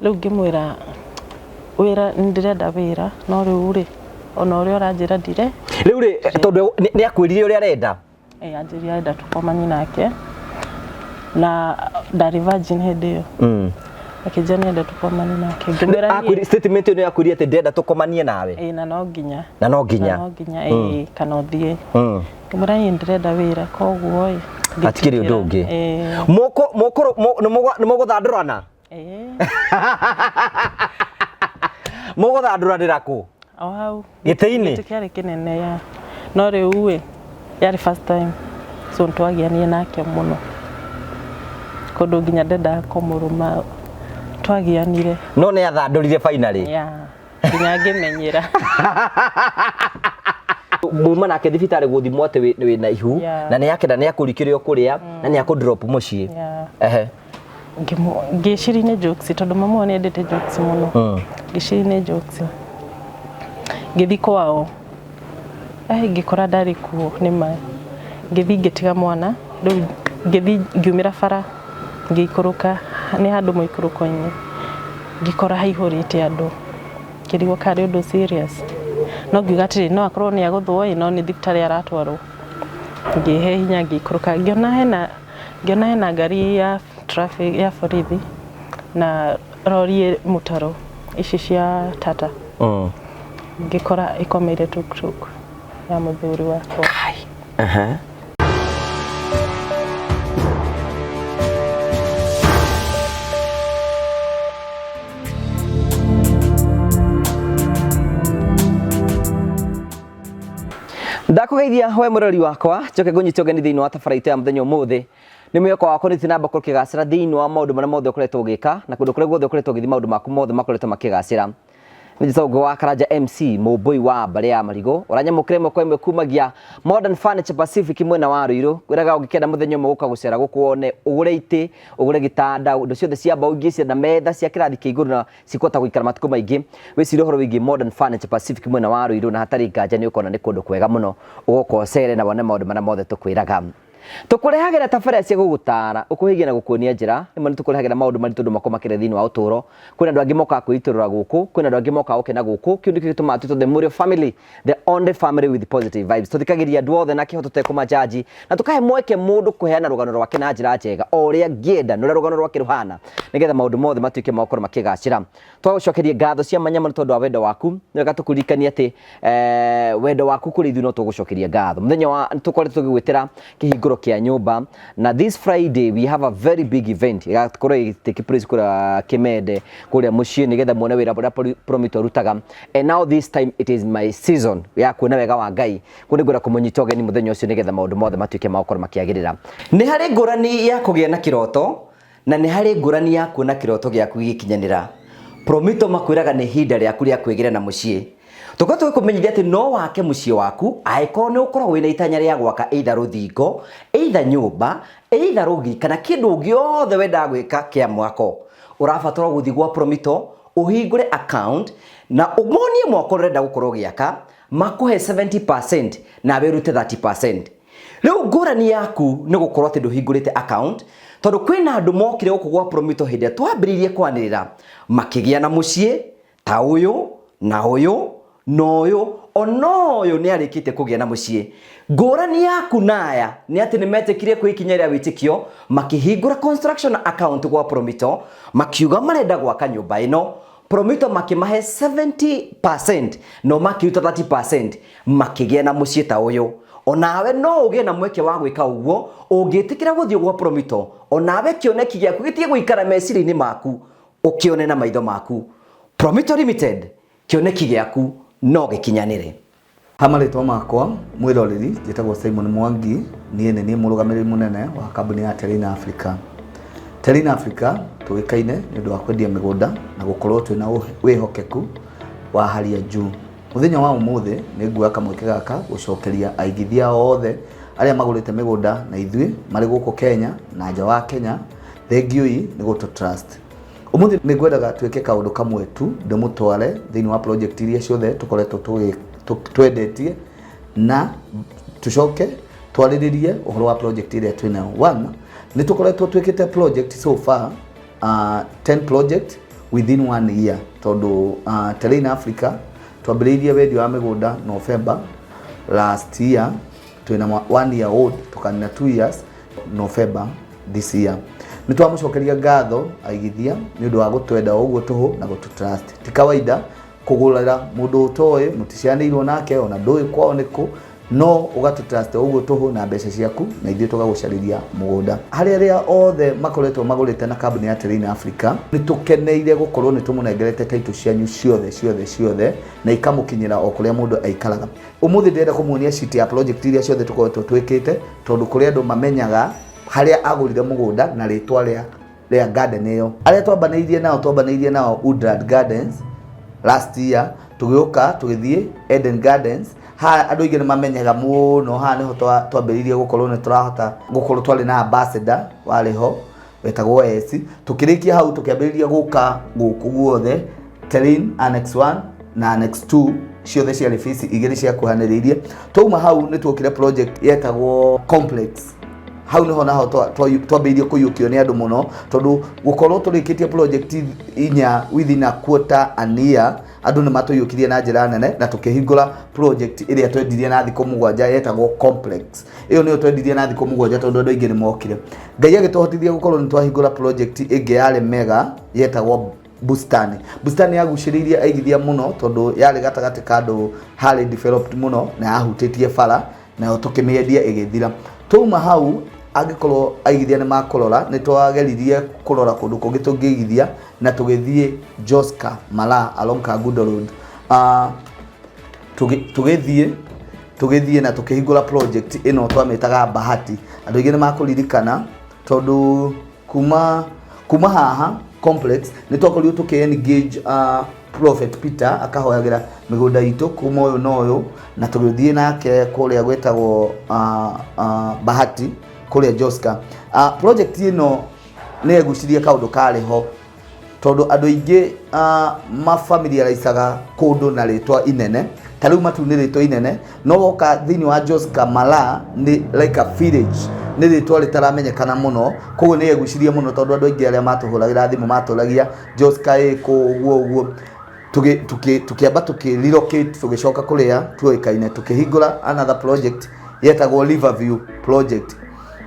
Riu ngimwira wira ndirenda wira no riu ri ona uri uranjira ndire riu ri tondu ni akwirire uri arenda anjiria enda tukomani nake na ndari virgin hindi yo akijani enda tukomani nake ngimwira akwiri statement ni akwiri ati ndenda tukomanie nawe na no nginya kana uthie ngimwira ni ndirenda wira koguo atikiri undu ungi ni muguthandurana muguthandurana ku hau gitiini kiari kinene ya no riu we yari first time so twagianie nake muno kondu nginya ndenda kumuruma twagianire no ne athandurire finally nginya ngimenyera muma nake thibitari guthimwo ati wi na ihu na ni yakenda ni akurikirio kuria na ni akudrop mucii ngicirine jokes tondu mama ni endete jokes muno ngicirine jokes ngithi kwao ngikora ndari kuo ni ma ngithi ngitiga mwana riu ngithi ngiumira bara ngikuruka ni handu muikuruko-ini ngikora haihurite andu kirigwo kari undu serious no ngiuga atiri no akorwo ni aguthwo no ni thibitari aratwarwo ngihe hinya ngikuruka ngiona hena ngari ya traffic ya borithi na rori mutaro ici cia tata ngikora ikomeire tuktuk ya muthuri wakwa ndakugeithia we murori wakwa njoke ngunyite ugeni thiini wa tafaraito ya muthenya umuthi ni mweko wakwa ni namba kurukigacira thiini wa maundu maria mothe ukoretwo ugika na kundu kuria guothe ukoretwo ugithi maundu maku mothe makoretwo makigacira ni Tongo wa Karanja MC mubui wa mbare ya marigo uranyamukire mweko imwe kumagia Modern Furniture Pacific mwena wa Ruiru wiraga ugikenda muthenya umwe guka gucera gukuone ugure iti ugure gitanda ndo ciothe cia mbao ingi na metha cia kirathi kia iguru na cikota guikara matuko maingi wicire horo wigi Modern Furniture Pacific mwena wa Ruiru na hatari nganja ni ukona ni kundu kwega muno ugokocere na wone maundu maria mothe tukwiraga tukurehagira tafaria cia gugutara ukuhigia na gukuonia njira imwe tukurehagira maundu mari tondu makomakire thiini wa uturo kwina andu angi moka kwiturura guku kwina andu angi moka ukena guku kiundu gituma tu the Murio family the only family with positive vibes tuthikagiria andu othe na kihoto te kumajaji na tukahe mweke mundu kuheana rugano rwake na njira njega oria ngienda no rugano rwake ruhana nigetha maundu mothe matuike makoro makigacira twagucokeria ngatho cia manyama tondu wa wendo waku nega tukurikania ati wendo waku kuri ithu no tugucokeria ngatho muthenya wa tukoretwo tugwitira kihinguro kia nyumba na this Friday we have a very big event igakorwo take place kura Kimende kuria mucii nigetha muone wira buria Promito rutaga and now this time it is my season ya kuona wega wa Ngai kunigura kumunyita ogeni muthenya ucio nigetha maundu mothe matuike makoro makiagirira ni hari ngurani ya kugia na kiroto na ni hari ngurani ya kuona kiroto giaku gikinyanira Promito makwiraga ni hinda riaku ria kwigira na mucii tukoto kumenyithia ati no wake mucii waku aiko ni ukorwo wina itanya ria gwaka either ruthingo either nyumba either rugi kana kindu giothe wenda gwika kia mwako urabatara guthi gwa Promito uhingure account na umonie mwako renda gukorwo giaka makuhe 70% na werute 30%. Riu ngurani yaku ni gukorwo ati nduhingurite account tondu kwina andu mokire guku gwa Promito hindi twambiririe kwanirira makigia na mucii ta uyu na uyu noyo onoyo ni arikite kugia na mucii ngurani yaku naya ni ati ni metekire kwikinya ria witikio makihingura construction account gwa Promito makiuga marenda gwaka nyumba ino Promito makimahe 70% no makiuta 30% makigia na mucii ta uyu onawe no ugie na mweke wa gwika uguo ungitikira guthio gwa Promito onawe kioneki giaku gitie guikara meciri-ini maku ukione na maitho maku Promito Limited kioneki giaku no gikinyanire Hamaritwa makwa mwiroreri njitagwo Simon Mwangi nie ni murugamiriri munene wa kambuni ya Terina Africa. Terina Africa tuikaine ni ndu wa kwendia migunda na gukorwo twina wihokeku wa hali ya juu. Muthenya wa umuthi ni nguoya kamweke gaka gucokeria aigithia othe aria magurite migunda na ithui mari guku Kenya na nja wa Kenya thegioi ni gutu trust. Umuthi ni ngwendaga twike kaundu kamwe tu ndimutware thiini wa project iria ciothe tukoretwo twendetie na tucoke twariririe uhoro wa project iria twina one ni tukoretwo twikite project so far 10 project within 1 year tondu Terrain Africa twambiriirie wendio wa migunda November last year, twina 1 year old tukanina 2 years November this year. Nitwamucokeria ngatho aigithia ni undu wa gutwenda uguo tuhu na gututrust. Ti kawaida kugurira mundu utoe muticianirwo nake ona ndui kwao niku, no ugatutrust uguo tuhu na mbeca ciaku na ithuĩ tugagucariria mugunda. Harĩ arĩa othe makoretwo magũrĩte na kambuni ya Terrain Africa nĩtũkeneire gũkorwo nĩtũmũnengerete title cianyu ciothe na ikamũkinyĩra o kũrĩa mũndũ aikaraga. Ũmũthĩ ndĩrenda kũmuonia sheet ya project iria ciothe tũkoretwo twĩkĩte, tondũ kũrĩ andũ mamenyaga harĩa agũrire mũgũnda na rĩtwa rĩa garden ĩyo. Arĩa twambanĩirie nao Woodland Gardens last year, tũgĩũka tũgĩthiĩ Eden Gardens. Andũ aingĩ nĩ mamenyaga mũno haha nĩho twambĩrĩirie gũkorwo nĩ tũrahota gũkorwo twarĩ na ambassador warĩ ho wetagwo Esi. Tũkĩrĩkia hau tũkĩambĩrĩria gũka gũkũ guothe Terrain Annex 1 na Annex 2 ciothe ciarĩ phase igĩrĩ cia kuhanĩrĩirie. Twauma hau nĩ twokire project yetagwo Complex. Hau niho naho twambĩrĩirie kũiyũkio nĩ andũ mũno, tondũ gũkorwo tũrĩkĩtie project inya within a quarter an year, andũ nĩ matũiyũkirie na njĩra nene na tũkĩhingũra project ĩrĩa twendirie na thikũ 7 yetagwo Complex. Ĩyo nĩyo twendirie na thikũ 7 tondũ andũ aingĩ nĩ mokire. Ngai agĩtũhotithia gũkorwo nĩ twahingũra project ĩngĩ yarĩ mega yetagwo Bustani. Bustani yagucĩrĩirie aigithia mũno tondũ yarĩ gatagatĩ ka andũ harĩ developed mũno na yahutĩtie bara na tũkĩmĩendia ĩgĩthira. Twauma hau angĩkorwo aigithia nĩ makũrora nĩ twageririe kũrora kũndũ kũngĩ tũngĩigithia na tũgĩthiĩ Joska Mala along Kagundo Road. Tũgĩthiĩ na tũkĩhingũra project ĩno twamĩtaga Bahati. Andũ aingĩ nĩ makũririkana tondũ kuma haha Complex nĩ twakorirwo tũkĩ-engage Prophet Peter akahoyagĩra mĩgũnda itũ kuma ũyũ na ũyũ, na tũgĩthiĩ nake kũrĩa gwĩtagwo Bahati kũrĩa Joska. Project ĩno nĩ egucirie kaũndũ karĩ ho tondũ andũ aingĩ mafamiliarizaga kũndũ na rĩtwa inene. Ta rĩu Matu nĩ rĩtwa inene, no woka thĩinĩ wa Joska Mala nĩ like a village, nĩ rĩtwa rĩtaramenyekana mũno, koguo nĩ egucirie mũno tondũ andũ aingĩ arĩa matũhũragĩra thimũ matũragia Joska ĩkũ ũguo. Tukiamba tukirelocate tugicoka kuria tuoikaine tukihingura another project yetagwo Riverview project.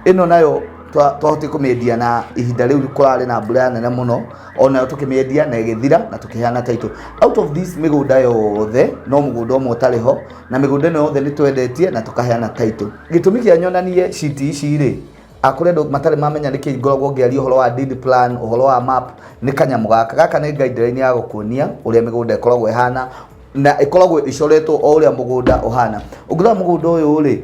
Ino nayo twahotire kumendia na ihinda riu kurari na mbura nene muno, ona tukimiendia na igithira na tukihana title. Out of this migunda yothe no mugunda umwe utari ho, na migunda ino yothe ni twendetie na tukahana title. Gitumi kia nyonanie sheet ici ri akure ndo matare mamenya niki ngoragwo ngiaria uhoro wa deed plan, uhoro wa map, ni kanyamu gaka ni guideline ya gukuonia uria migunda ikoragwo ihana na ikoragwo icoretwo o uria mugunda uhana. Ungirora mugunda uyu ri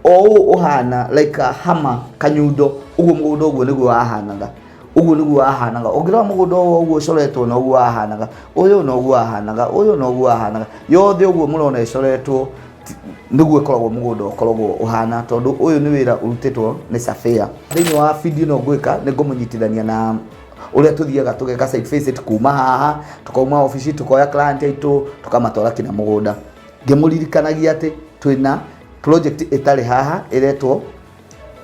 o uhana like a hammer kanyundo, uguo mugunda uguo niguo ahanaga, uguo niguo ahanaga. Ungirora mugunda uguo icoretwo na uguo ahanaga, uyu no uguo ahanaga, uyu no uguo ahanaga, yothe uguo murona icoretwo niguo ikoragwo mugunda ukoragwo uhana, tondu uyu ni wira urutitwo ni surveyor. Thiini wa video no gwika ni ngumunyitithania na uria tuthiaga tugeka site visit kuma haha tukauma office tukoya client aitu tukamatwara kina mugunda. Ngimuririkanagia ati twina project itari haha iretwo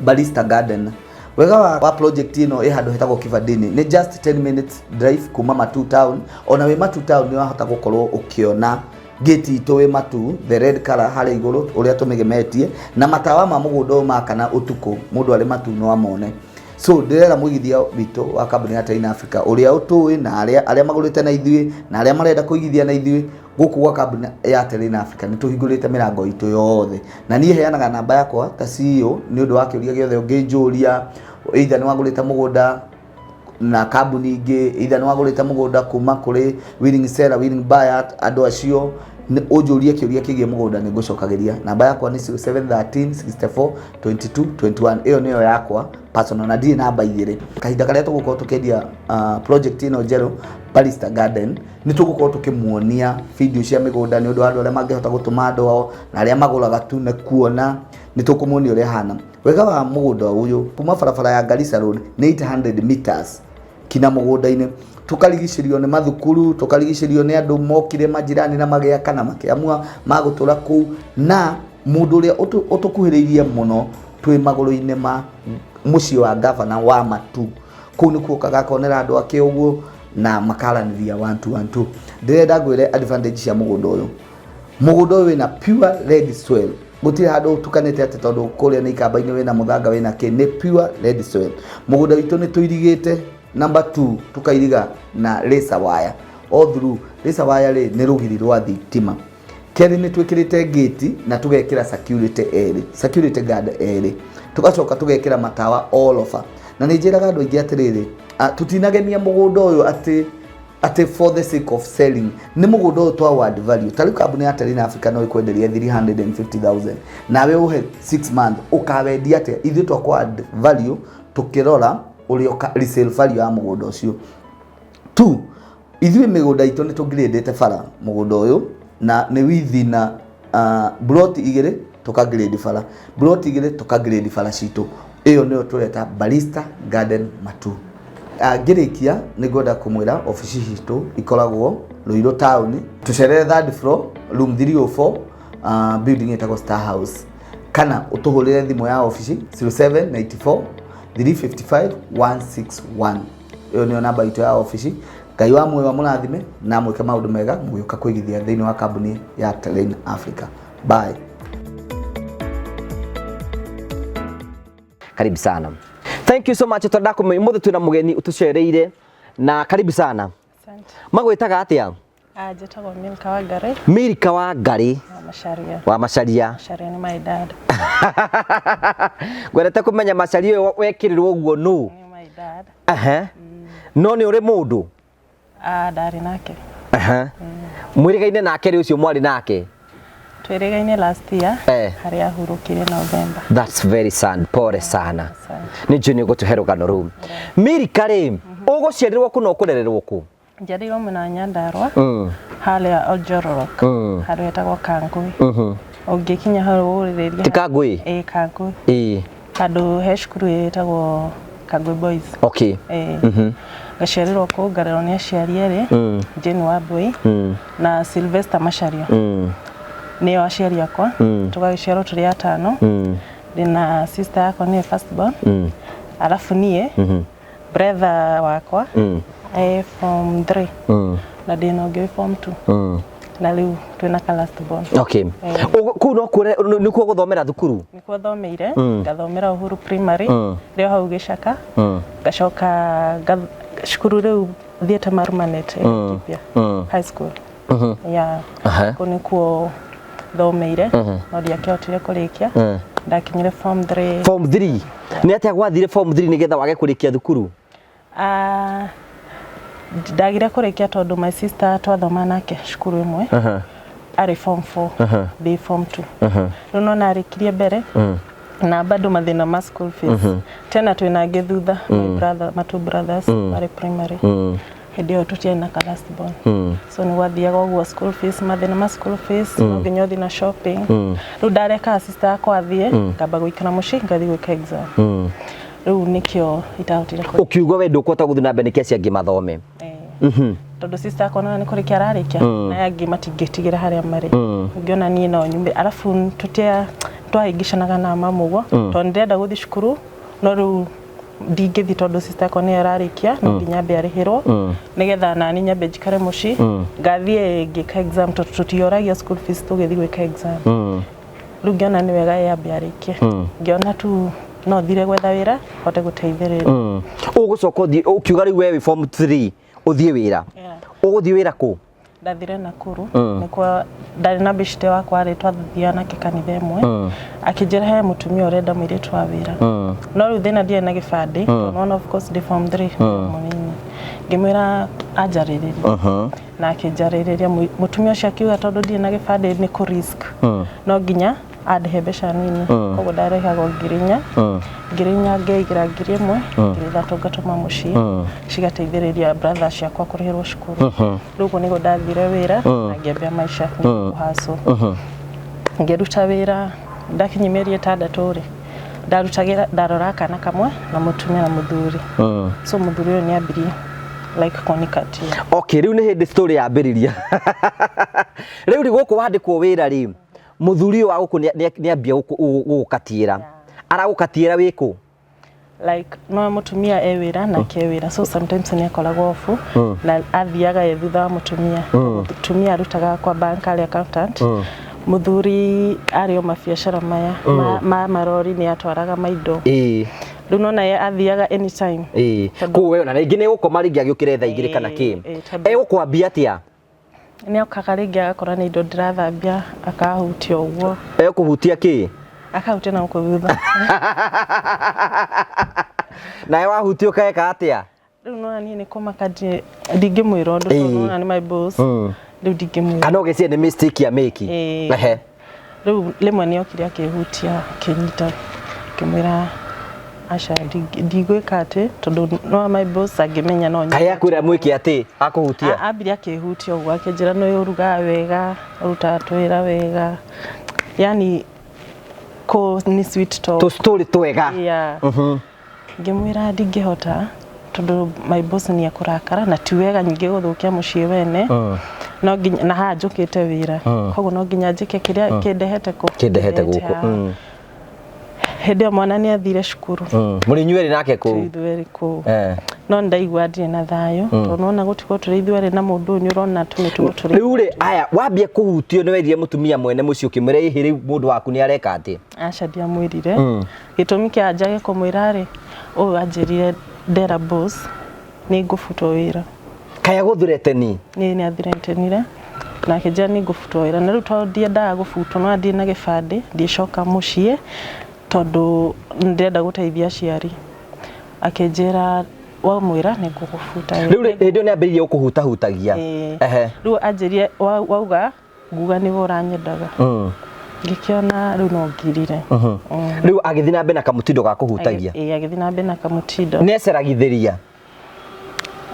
Barista Garden. Wega wa project ino handu hetagwo Kivandini ni just 10 minutes drive kuma Matu town. Ona we Matu town ni wahota gukorwo ukiona gate itu we Matu, the red color hari iguru uria tumigemetie, na matawa ma mugunda makana utuku mundu ari Matu no amone. So ndirera muigithia witu wa kambuni ya Terrain Africa uria utui na aria magurite na ithui na aria marenda kuigithia na ithui guku gwa kambuni ya Terrain Africa ni tuhingurite mirango itu yothe, na nie heanaga namba yakwa ta CEO ni undu wa kiuria giothe unginjuria, either ni wagurite mugunda na kambuni ingi, either ni wagurite mugunda kuma kuri willing seller willing buyer, andu acio ujurie kiuria kigie mugunda ni ngucokagiria. Namba yakwa ni 0713 64 22 21. Iyo niyo yakwa personal na ndi namba igire. Kahinda karia tugukorwo tukendia project ino njeru Barista Garden ni tugukorwo tukimuonia video cia migunda ni undu andu aria mangihota gutuma andu ao na aria maguraga tu ne kuona ni tukumuonia uria hana. Wega wa mugunda uyu kuma barabara ya Garissa Road ni 800 meters kina mugunda-ini, tukarigicĩrio nĩ mathukuru, tukarigicĩrio nĩ andũ mokire majirani na magĩaka na makĩamua magũtũra kũu, na mũndũ ũrĩa ũtũkuhĩrĩirie mũno twĩ magũrũ-inĩ ma mũciĩ wa gavana wa Matu. Kũu nĩkuo kaga konera andũ ake ũguo na makaranithia 1 2 1 2 ndirenda ngwire advantage cia mugunda uyu wina pure red soil gutire handu tukanite ati tondu kuria ni ikamba-ini wina muthanga wina ki ni pure red soil mugunda witu ni tuirigite number 2 tukairiga na laser wire all through laser wire ri ni rugiri rwa thitima keri ni twikirite gate na tugekira security guard eri tugacoka tugekira matawa all over na ni njiraga andu aingi atiriri tutinagemia mugunda uyu ati for the sake of selling ni mugunda uyu twa word value tari kambuni ya Terina Africa no ikwenderia 350,000 nawe uhe 6 month ukawendia atia ithu twa kwa value tukirora urio resale value ya mugunda ucio 2 ithu migunda itu ni tugradete bara mugunda uyu na ni withina plot igire tukagrade bara plot igire tukagrade bara citu iyo niyo tureta Barista Garden Matu ngirikia ni ngoda kumwira office hitu ikoragwo Ruiru town tucerere 3rd floor room 304 building itagwo Star House kana utuhurire thimu ya office 0794 355 161 iyo niyo namba itu ya office Ngai wa mwe wa murathime na mwike maundu mega mugioka kuigithia thiini wa kambuni ya Terina Africa. Bye. Karibu sana. Thank you so much tondako muthe twina mugeni utucereire na karibu sana. Asante. Magwitaga atia? Njĩtagwo Milka wa Ngari. Milka wa Ngari. Wa Macharia. Macharia ni my dad. Ngwendete kumenya Macharia wekirirwo guo nu. Ni my dad. No ni uri mundu? Ndari nake. Mwirigaine nake ri ucio mwari nake? Twirigaine last year. Haria ahurukire November. That's very sad. Pore sana. Ni juni gutuhe rugano ru. Milka ri uguciarirwo ku no kurererwo ku? Njarirwo mwena Nyandarua. Haria Oljororok. Haria etagwo Kangui. Ungikinya hau urireria. Ti Kangui? Kangui. Handu he cukuru etagwo Kangui Boys. Okay. Gaciarirwo ku ngarerwo ni aciari eri Jane Wambui na Sylvester Macharia. Nio aciari akwa tugagiciarwo turi atano. Ndina sister yakwa ni first born. Alafu nie brother wakwa form 3 na ndina ungi form 2 na riu twina ka last born. Okay. Ku no kure ni ku guthomera thukuru? Ni ku thomeire ngathomera Uhuru Primary rio hau Gicaka gacoka cukuru riu thiete Marumanet high school kuni kuo thomeire no ndiakihotire kurikia ndakinyire form 3. Form 3 ni atia gwathire form 3 nigetha wage kurikia thukuru? Ndagire kurikia tondu my sister twathoma nake cukuru imwe ari form 4 be form 2 riu no narikirie mbere na bado mathina ma school fees tena twina ngithutha my brother my two brothers ari primary ndio tutiana ka last born so ni wathiaga uguo school fees mathina ma school fees no nginya uthi na shopping riu ndareka sister akwa athie ngamba guikara muci ngathi gwika exam riu nikio itahotire ko ukiuga we ndukwota guthi na mbere kiasi angi mathome tondu sister akwa ni kurikia ararikia na yangi matingitigira haria mari ngiona nie no nyumbe alafu tutia twahingicanaga na mama uguo tondu ndenda guthi cukuru no riu ndingithi tondu sister akwa ni ararikia no nginya mbe arihirwo nigetha nani nyambe njikare muci ngathie ngika exam tondu tutioragia school fees tugithi gwika exam riu ngiona ni wega yambe arikie ngiona tu no thire gwetha wira hote guteithiriria ugucoka ukiuga riu we form 3 uthie wira uguthie wira ku? Ndathire Nakuru nikwa ndari na bishite wakwa ari twathiana kikanitha imwe akijira he mutumia urenda mwiritu wa wira no riu thina ndie na gibandi one of course the form 3 munini ngimwira anjariririe na akijariria mutumia ucio akiuga tondu ndie na gibandi ni ku risk no nginya adihe mbeca nini koguo ndarehagwo ngirinya ngeigira 1,000 ngirithatu ngatuma mucii cigateithiriria brother ciakwa kurihirwo cukuru riu nigo ndathire wira na ngiambia maisha kuhaso ngiruta wira ndakinyi mieri 6 ri ndarora kana kamwe na mutumia na muthuri so muthuri uyu ni ambirie like konikatia. Okay, riu ni hindi story ya mbiriria riu ri guku wandikwo wira ri muthuri wa guku ni ambia gukatiira aragukatiira wiku? like no mutumia ewira na kewira, so sometimes ni akoragwo off na athiaga ye thutha wa mutumia. Mutumia arutaga kwa bank ali accountant, muthuri ari o mabiacara maya marori ni atwaraga maindo. Riu nona ye athiaga anytime. Ko we na ringi ni gukoma ringi agiukire thaa igiri kana ki egukwambia atia ni okaga ringi agakora ni indo ndirathambia akahutia uguo kuhutia ki akahutia na uko thutha nae wahutio kaeka atia riu nona ni komaka ndingimwira undu nona ni my boss riu ndingimwira kana ugicie ni mistake ya make riu limwe ni okire akihutia kinyita kimwira Asha ndigwika ati tondu no my boss agimenya no nyina kaya kwira mwiki ati akuhutia ambiri akihutia uguo akinjira no uruga wega ruta twira wega yani ko ni sweet talk to story twega ngimwira ndingihota tondu my boss ni akurakara na ti wega nyingi guthukia mucii wene no nginya na ha njukite wira koguo no nginya njike kiria kindehete guku hende mwana ni athire cukuru muri nyweri nake ku ithueri ku no ndaigua ndire na thayo tondu ona gutiko turi ithueri na mundu nyu rona tumitu turi riu ri aya wambie kuhutio ni werie mutumia mwene mucio kimire ihiri mundu waku ni areka ati aca ndiamwirire gitumi kia njage kumwira ri uyu anjirire ndera boss ni ngufuto wira kaya guthurete ni athirentenire na kijia ni ngufuto wira na riu to ndiendaga gufuto no ndi na gibande ndicoka mucii tondu ndenda guteithia aciari akinjira wa mwira ni ngugufuta riu ndio ni ambiririe ukuhuta hutagia riu anjirie wauga nguga ni uranyendaga ngikiona riu no ngirire riu agithina na mbena kamutindo ga kuhutagia agithina na mbena kamutindo ni eceragithiria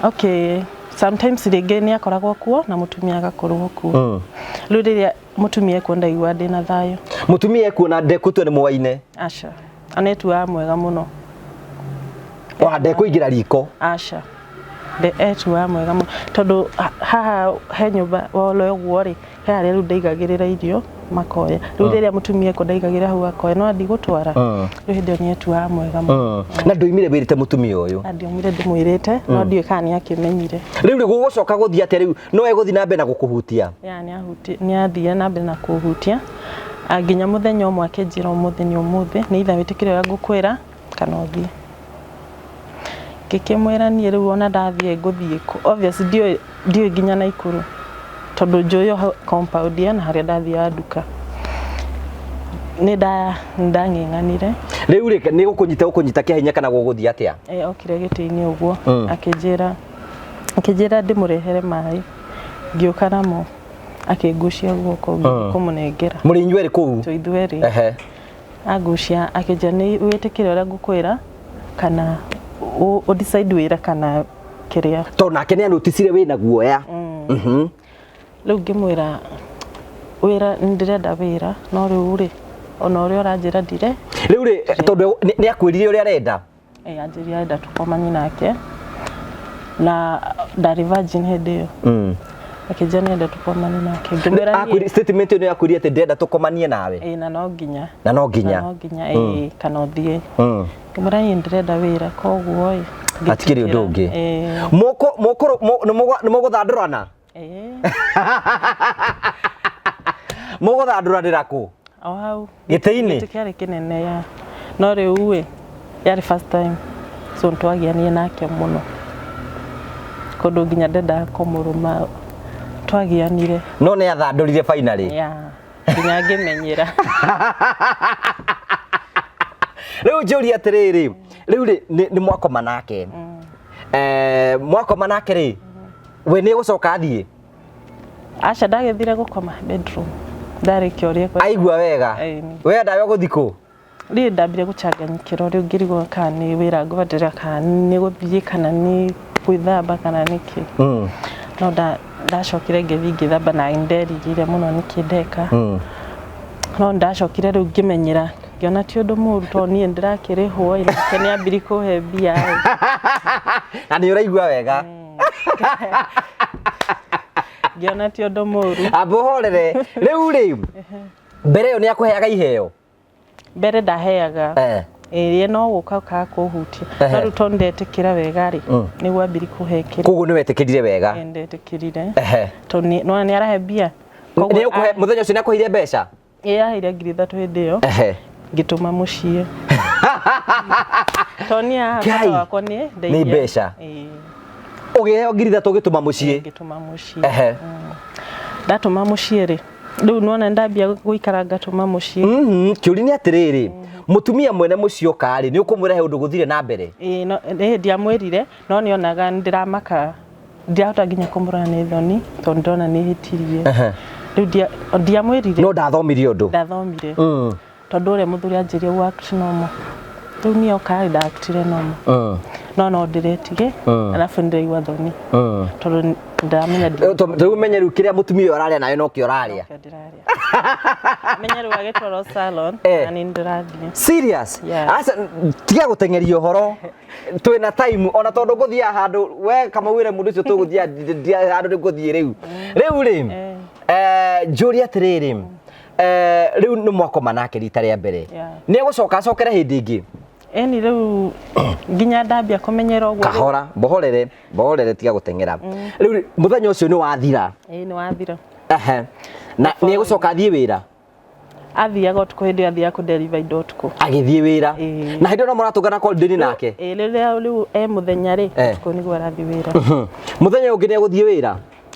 okay sometimes ringi ni akoragwo kuo na mutumia agakorwo kuo riu riria mutumia kwenda igwa ndi na thayo mutumia kuona ndekutwe ni mwaine aca anetu wa mwega muno wa ndekuingira riko aca etu wa mwega muno tondu haha he nyumba wolo uguo ri he ari riu ndaigagirira irio makoya riu riria mutumia kwenda igagira hau akoya no ndi gutwara riu hindi ni etu wa mwega muno na nduimire wirite mutumia uyu ndiumire ndimwirite no ndiwe kana ni akimenyire riu ri gugucoka guthia ati riu no eguthi na mbere na gukuhutia ni athia na mbere na kuhutia nginya muthenya umwe akinjira umuthenya umuthi ni itha witikire ya ngukwira kana uthie ngikimwira ni riu ona ndathie nguthie obvious ndio nginya na ikuru tondu njoyo compound ya na haria ndathia nduka ni ndang'eng'anire riu ri ni gukunyita kihinya kana guguthia atia okire gitini uguo akinjira ndimurehere mai ngioka namo akingucia guoko kumunengera muri nyweri ku to ithueri agucia akinja ni witikire uria ngukwira kana o decide wira kana kiria to nake ni anotisire wina guoya riu ngimwira wira ndirenda wira no riu ri ona uria uranjira ndire riu ri tondu ni akwirire uria arenda anjiria enda tukomani nake na ndari virgin hindi iyo akinja ni enda tukomani nake ngimwira ni statement ni akwirire ati ndenda tukomanie nawe na no nginya kana uthie ngimwira ni ndirenda wira koguo atikiri undu ungi moko ni muguthandurana muguthandurana ku hau gitini kiari kinene ya no riu we yari first time so ntwagianie nake muno kondu nginya ndenda kumuruma twagianire no ni athandurire finally nginya ngimenyera riu njuri atiriri riu ni mwakoma nake mwakoma nake ri we ni gucoka athie aca ndagethire gukoma bedroom ndari kioria kwa aigua wega we ndawe guthiko ri ndambire guchanganyikira riu ngirigwo kana ni wira ngubadira kana ni guthie kana ni gwithamba kana niki no ndacokire ngithamba na nderirire muno nikindeka no ndacokire riu ngimenyera ngiona ti undu muru to nie ndirakirihwo nake ni ambiri kuhe mbia na ni uraigua wega ngiona ti undu muru abohorere riu mbere yo ni akuheaga iheo mbere ndaheaga Ĩĩ no gũka ka kũhutia no rĩu to ndetikira wega rĩ nĩguo ambiri kũhekĩra koguo nĩ wetĩkĩrire wega ndetikĩrire to no nĩ arahe mbia nĩ ũkũhe mũthenya ũcio nĩ akũheire mbeca yaheire 3,000 hĩndĩ ĩyo ngĩtũma mũciĩ to nĩ haha wakwa nĩ mbeca ũgĩheo 3,000 ũgĩtũma mũciĩ ngĩtũma mũciĩ ndatũma mũciĩ rĩ rĩu nona ndambia gũikara ngatũma mũciĩ kĩũri nĩ atĩrĩrĩ mutumia mwene mũciĩ okarĩ nĩ ũkũmwĩra he ũndũ gũthire na mbere no ndiamwĩrire no nĩonaga ndiramaka ndiahota nginya kũmũrora nĩ thoni to ndona nĩ hĩtirie rĩu ndiamwĩrire no ndathomire ũndũ ndathomire tondũ ũrĩa mũthuri anjĩrie work normal rĩu niĩ okarĩ ndaktire normal no ndĩretige alafu ndĩraigua thoni tondũ ndamenya rĩu menye rĩu kĩrĩa mũtumia ũrarĩa nawe no kĩo ũrarĩa menye rĩu agĩtwarwo salon na nĩ ndĩrathiĩ serious asa tiga gũteng'eria ũhoro twĩna time ona tondũ ngũthiĩ handũ we kama wĩre mũndũ ũcio tũgũthiĩ handũ nĩngũthiĩ rĩu rĩ njũria atĩrĩrĩ rĩu nĩ mwakoma nake rita rĩa mbere nĩ egũcoka acokere hĩndĩ ĩngĩ eni rĩu nginya ndambia kũmenyera ũguo kahora bohorere tiga gũteng'era rĩu mũthenya ũcio nĩ wathira nĩ wathira na nĩ egũcoka athiĩ wĩra athiaga ũtukũ hĩndĩ athiaga kũdeliver indo ũtukũ agĩthiĩ wĩra na hĩndĩ ĩno mũratũngana cold nake rĩu mũthenya rĩ ũtukũ nĩguo arathiĩ wĩra mũthenya ũngĩ nĩ egũthiĩ wĩra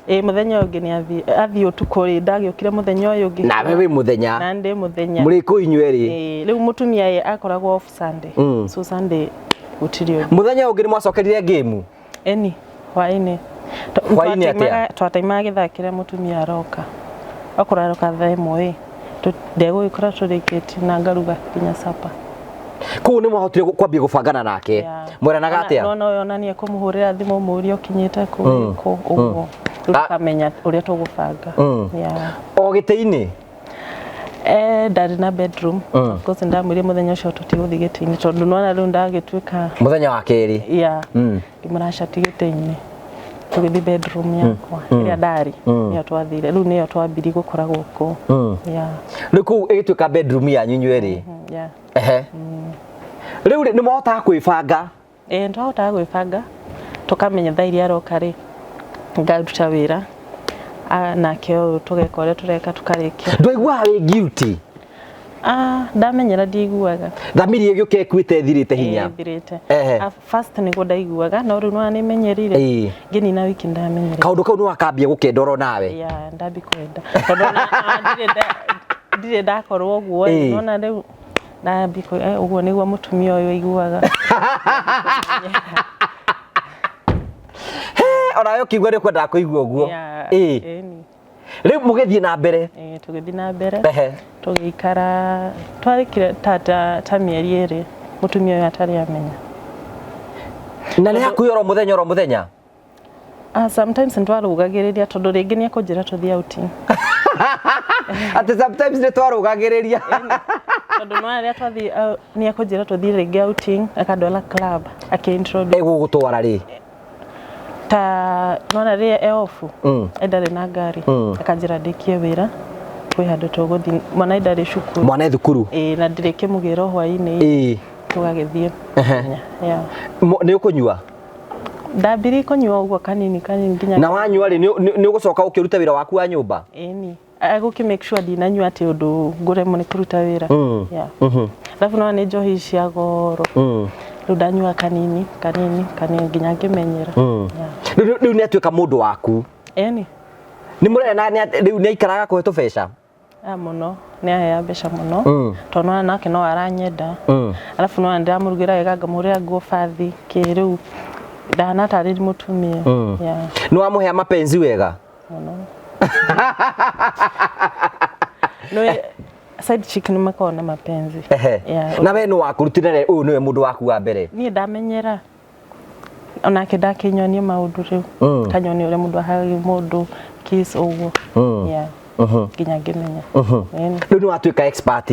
mũthenya ũngĩ nĩ athiĩ ũtukũ rĩ ndagĩũkire mũthenya ũyũ ũngĩ nawe wĩ mũthenya na ndĩ mũthenya mũrĩ kũ inyuerĩ rĩu mũtumia ye akoragwo off Sunday so Sunday gũtirĩ mũthenya ũngĩ nĩ mwacokerire game eni hwainĩ twataimaga gĩthakĩre mũtumia aroka akũraroka thaa ĩmwe ndegũgĩkora tũrĩkĩtie na ngaruga nginya supper kũu nĩ mwahotire kwambia gũbangana nake mweranaga atĩa no yonanie kũmũhũrĩra thimũ mũũrie ũkinyĩte kũ ũguo tukamenya ũrĩa tũgũbanga o gĩtĩ-inĩ ndarĩ na bedroom of course ndamwĩrire mũthenya ũcio tũtigũthiĩ gĩtĩ-inĩ tondũ nona rĩu ndagĩtuĩka mũthenya wa kerĩ ngĩmũracati gĩtĩ-inĩ tũgĩthiĩ bedroom yakwa ĩrĩa ndarĩ nĩyo twathire rĩu nĩyo twambiri gũkora gũkũ rĩu kũu ĩgĩtuĩka bedroom yanyu inyuerĩ rĩu nĩ mwahotaga kwĩbanga nĩtwahotaga gwĩbanga tũkamenya thaa iria aroka rĩ ngaruta wĩra nake ũyũ tũgeka ũrĩa tũreka tũkarĩkia ndwaiguaga wĩ guilty ndamenyera ndiiguaga thamiri ĩgĩũka ĩkuĩte ĩthirĩte hinya ĩthirĩte first nĩguo ndaiguaga no rĩu no nĩmenyerire ngĩnina wiki ndamenyerire kaũndũ kau nĩ wakambia gũkendoro nawe ndambi kwenda tondũ ndirĩ ndakorwo ũguo nona rĩu ndambi ũguo nĩguo mũtumia ũyũ aiguaga ona ũkĩigua nĩ kwendaga kũigua ũguo rĩu mũgĩthiĩ na mbere tũgĩthiĩ na mbere tũgĩikara twarĩkire ta mĩeri ĩrĩ mũtumia ũyũ atarĩ amenya na nĩ hakuhĩ oro mũthenya sometimes nĩtwarũgagĩrĩria tondũ rĩngĩ nĩ ekũnjĩra tũthiĩ outing atĩ sometimes nĩ twarũgagĩrĩria tondũ no arĩa twathiĩ nĩ ekũnjĩra tũthiĩ rĩngĩ outing akandwara club akĩintroduce egũgũtwara rĩ ta nona rĩrĩa ofu endarĩ na ngari akanjĩra ndĩkie wĩra kwĩ handũ tũgũthiĩ mwana endarĩ cukuru mwana thukuru na ndĩrĩkĩmũgĩra hwainĩ tũgagĩthiĩ nĩ ũkũnyua ndambiri kũnyua ũguo kanini nginya na wanyua rĩ nĩ ũgũcoka ũkĩruta wĩra waku wa nyũmba ĩni agũkĩ make sure ndinanyua atĩ ũndũ ngũremwo nĩ kũruta wĩra alafu no nĩ njohi cia goro rĩu ndanyua kanini nginya ngĩmenyera rĩu nĩ atuĩka mũndũ waku ĩni nĩ mũrena rĩu nĩ aikaraga kũhe tũbeca mũno nĩ ahea mbeca mũno tondũ nona nake no aranyenda alafu no ndĩramũrugĩra wega ngamũhũrĩra nguo bathi kĩrĩu ndanatarĩri mũtumia nĩ wamũhea mapenzi wega mũno side chick nĩ makoragwo na mapenzi na we nĩ wakũrutire ũyũ nĩwe mũndũ waku wa mbere niĩ ndamenyera onake ndakĩnyonie maũndũ rĩu kanyonie ũrĩa mũndũ ahaga mũndũ kiss ũguo nginya ngĩmenya rĩu nĩ watuĩka expert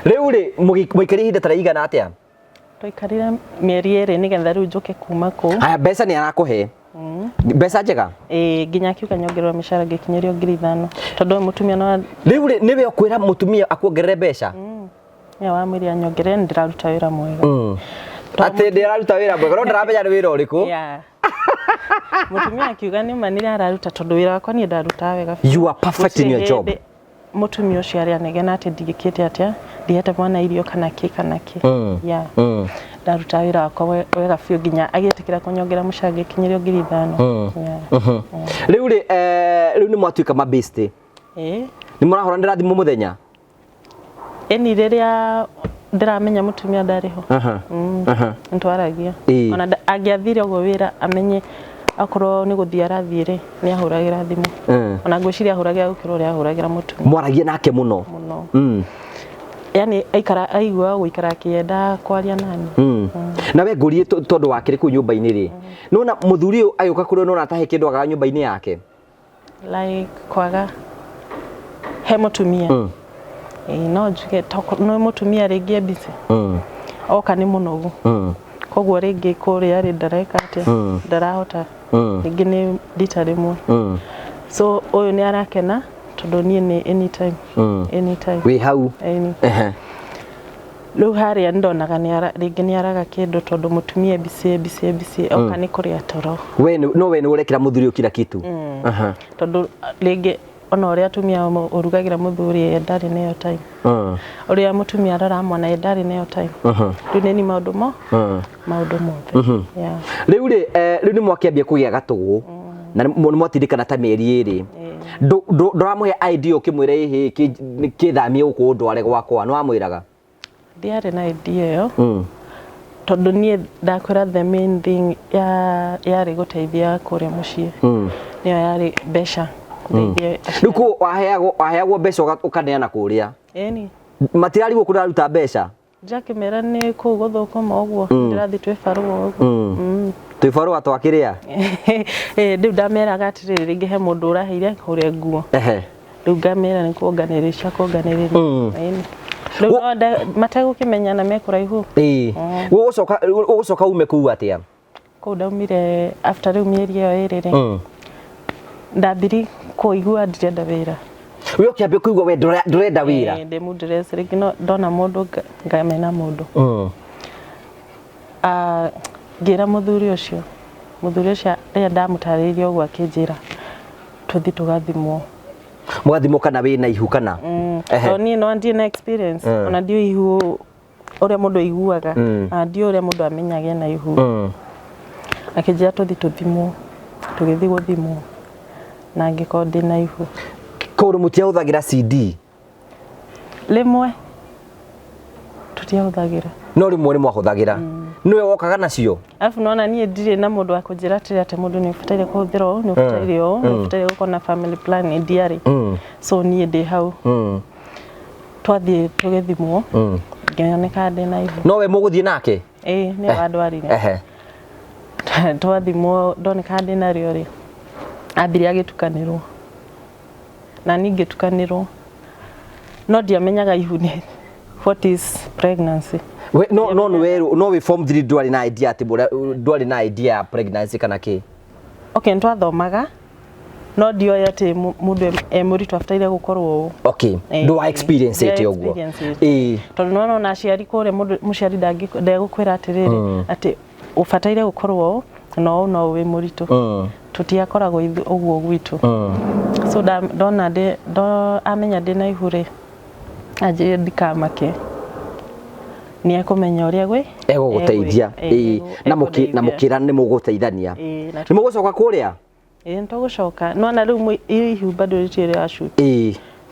rĩu rĩ mũikarire ihinda ta rĩigana atĩa twaikarire mĩeri ĩrĩ nĩgetha rĩu njoke kuma kũu haya mbeca nĩ arakũhe mbeca njega nginya akiuga nyongererwo mĩcara ngĩkinyĩrio 5,000 tondũ mũtumia no rĩu nĩwe ũkwĩra mũtumia akuongerere mbeca nĩ wamwĩria nyongere ndĩraruta wĩra mwega atĩ ndĩraruta wĩra mwega no ndĩramenya nĩ wĩra ũrĩkũ mũtumia akiuga nĩ ma nĩ araruta tondũ wĩra wakwa niĩ ndaruta wega you are perfect in your job mũtumia ũcio arĩ anegena atĩ ndigĩkĩte atĩa ndihete mwana irio kana kĩ ndaruta wĩra wakwa wega biũ nginya agĩtĩkĩra kũnyongera mũcara ngĩkinyĩrio 5,000 rĩu nĩ mwatuĩka mabĩstĩ nĩ mũrahoranĩra thimũ mũthenya ĩni rĩrĩa ndiramenya mutumia ndariho ntwaragia ona angiathire ugo wira amenye akorwo ni guthia rathiire ni ahuragira thimu ona ngwiciria ahuragira gukiro ria ahuragira mutumia mwaragia nake muno yani aigua guikara kienda kwaria nani nawe ngurie tondu wakire ku nyumba-ini ri nona muthuri uyu ayuka kuri nona atahe kindu agaga nyumba-ini yake like kwaga he mutumia no njuge no mutumia ringi bize oka ni munogu koguo ringi kuria ri ndareka atia ndarahota ringi ni rita rimwe so uyu ni arakena tondu nie ni anytime we hau riu haria ndonaga ringi ni araga kindu tondu mutumia bize oka ni kuria toro we no we ni urekira muthuri ukira kitu tondu ringi ona uria atumia urugagira muthuri ndari nayo time uria mutumia arara mwana ndari nayo time riu ni maundu mothe riu ni mwakiambia kugia gatugu na mwatindikana ta mieri iri nduramuhe idea ukimwira ihi kithamie guku ndware gwakwa no amwiraga ndiare na idea yo tondu nie ndakwira the main thing yari guteithia kuria mucii niyo yari besha Nuko waheagwo mbeca ukaneana kuria eni matirari guku ndaruta mbeca Jackie mera ni ku guthukuma uguo ndirathi twefarwo uguo twefarwo atwakiria ndiu ndameraga atiriri ringi he mundu uraheire kuria nguo riu ngamera ni kuonganirisha eni riu mategukimenyana me kuraihu ugucoka ume kuu atia kuu ndaumire after riu mieri iyo iriri ndambiri kuigua ndirenda wira we ukiambia kuigua we ndurenda wira ndi mudress ringi no ndona mundu ngamena mundu ngira muthuri ucio ria ndamutariirie uguo akinjira tuthi tugathimwo mwathimwo kana wina ihu kana ni no ndi na experience ona ndio ihu uria mundu iguaga ndio uria mundu amenyaga na ihu akinjira tuthi tuthimwo tugithi guthimwo na ngiko ndina ihu kuru mutiahuthagira CD limwe tutiahuthagira no rimwe ni mwahuthagira niwe wokaga nacio alafu nona nie ndire na mundu akunjira ati mundu ni ufataire kuhuthira ni ufataire ni ufataire gukona family plan ndiari so nie ndi hau twathie tugithimwo ngioneka ndina ihu no we muguthie nake ni wadwarire twathimwo ndoneka ndina rio ri ambiri agitukanirwo na ningi tukanirwo no ndiamenyaga ihu ni what is pregnancy no we form 3 dwari na idea ati dwari na idea pregnancy kana ki okay ntwathomaga no ndioya ati mundu muritu aftaire gukorwo okay do I experience it yoguo tondu no na aciari kure mundu muciari ndagukwira atiriri ati ufataire gukorwo no we muritu tutiakoragwo uguo gwitu so ndona amenya ndina ihure aje ndikamake ni akumenya uria gwe eguguteithia na mukira ni muguteithania ni mugucoka kuria ntugucoka no na riu ihu bado ritire ashu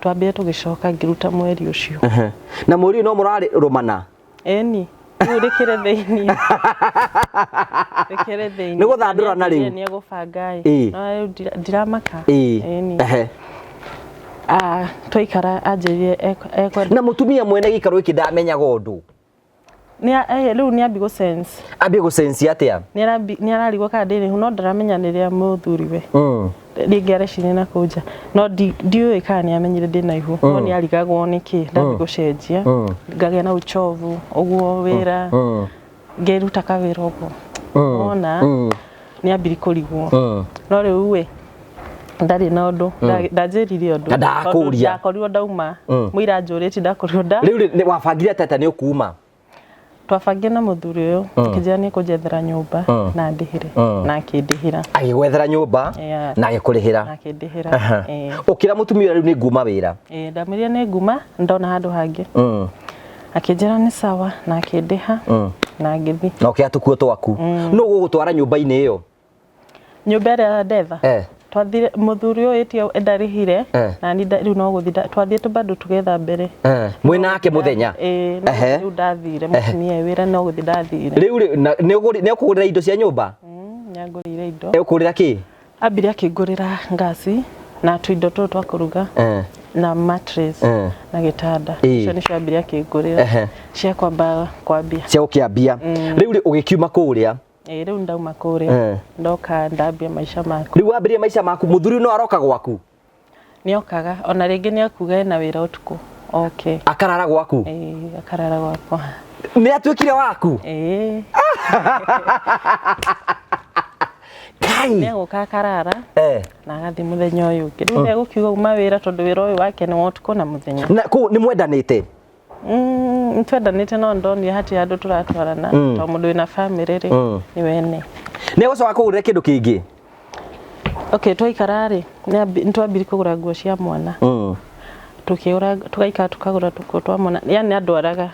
twambie tugicoka ngiruta mweri ucio na mweri no murari rumana eni urikire theini ni guthandura na riu ni gubanga no ndiramaka eni twaikara anjirie na mutumia mwene gikaro iki ndamenyaga undu riu ni ambi go sense atia ni ararigwo kana ndini no ndaramenya niria muthuri we ringi areciria na kuja no ndiui kana ni amenyire ndina ihu no ni arigagwo niki ndambi gucenjia ngagĩa na uchovu uguo wira ngeruta kawira uguo ona ni ambiri kurigwo no riu we ndari na undu ndanjirire undu ndakorirwo ndauma muira njuriti ndakorirwo nda riu ni wabangire tata ni ukuma twabangire na muthuri uyu kijana ni kunjethera nyumba na ndihire na kindihira agigwethera nyumba na agikurihira na kindihira ukira mutumia riu ni nguma wira ndamiria ni nguma ndona handu hangi akinjira ni sawa na akindiha na ngithi na ukiatukuo twaku no gugutwara nyumba-ini iyo nyumba ria ndetha twathire muthuri uyu etio endarihire na ni riu no guthi twathiete bado tugetha mbere mwina ake muthenya riu ndathire mutumia wira no guthi ndathire riu ni ukugurira indo cia nyumba nyangurire indo ukugurira ki ambire akingurira ngasi na tuindo tu twa kuruga na mattress na gitanda icio nicio ambire akingurira cia kwambia cia ukiambia riu ugikiuma kuria riu ndauma kuria ndoka ndambia maisha maku riu wambirie maisha maku muthuri no aroka gwaku ni okaga ona ringi ni akuga na wira utuku akarara gwaku akarara gwakwa ni atuikire waku kai ni aguka karara na agathi muthenya uyu ungi riu ni gukiuga uma wira tondu wira uyu wake ni wotuku na muthenya na ku ni mwendanite ntwendanite no ndoni hati andu turatwarana to mundu wina family ri ni wene ni gucoka kugurira kindu kingi twaikara ri ntwambire kugura nguo cia mwana tukiura tugaika tukagura tuko twa mwana yani andwaraga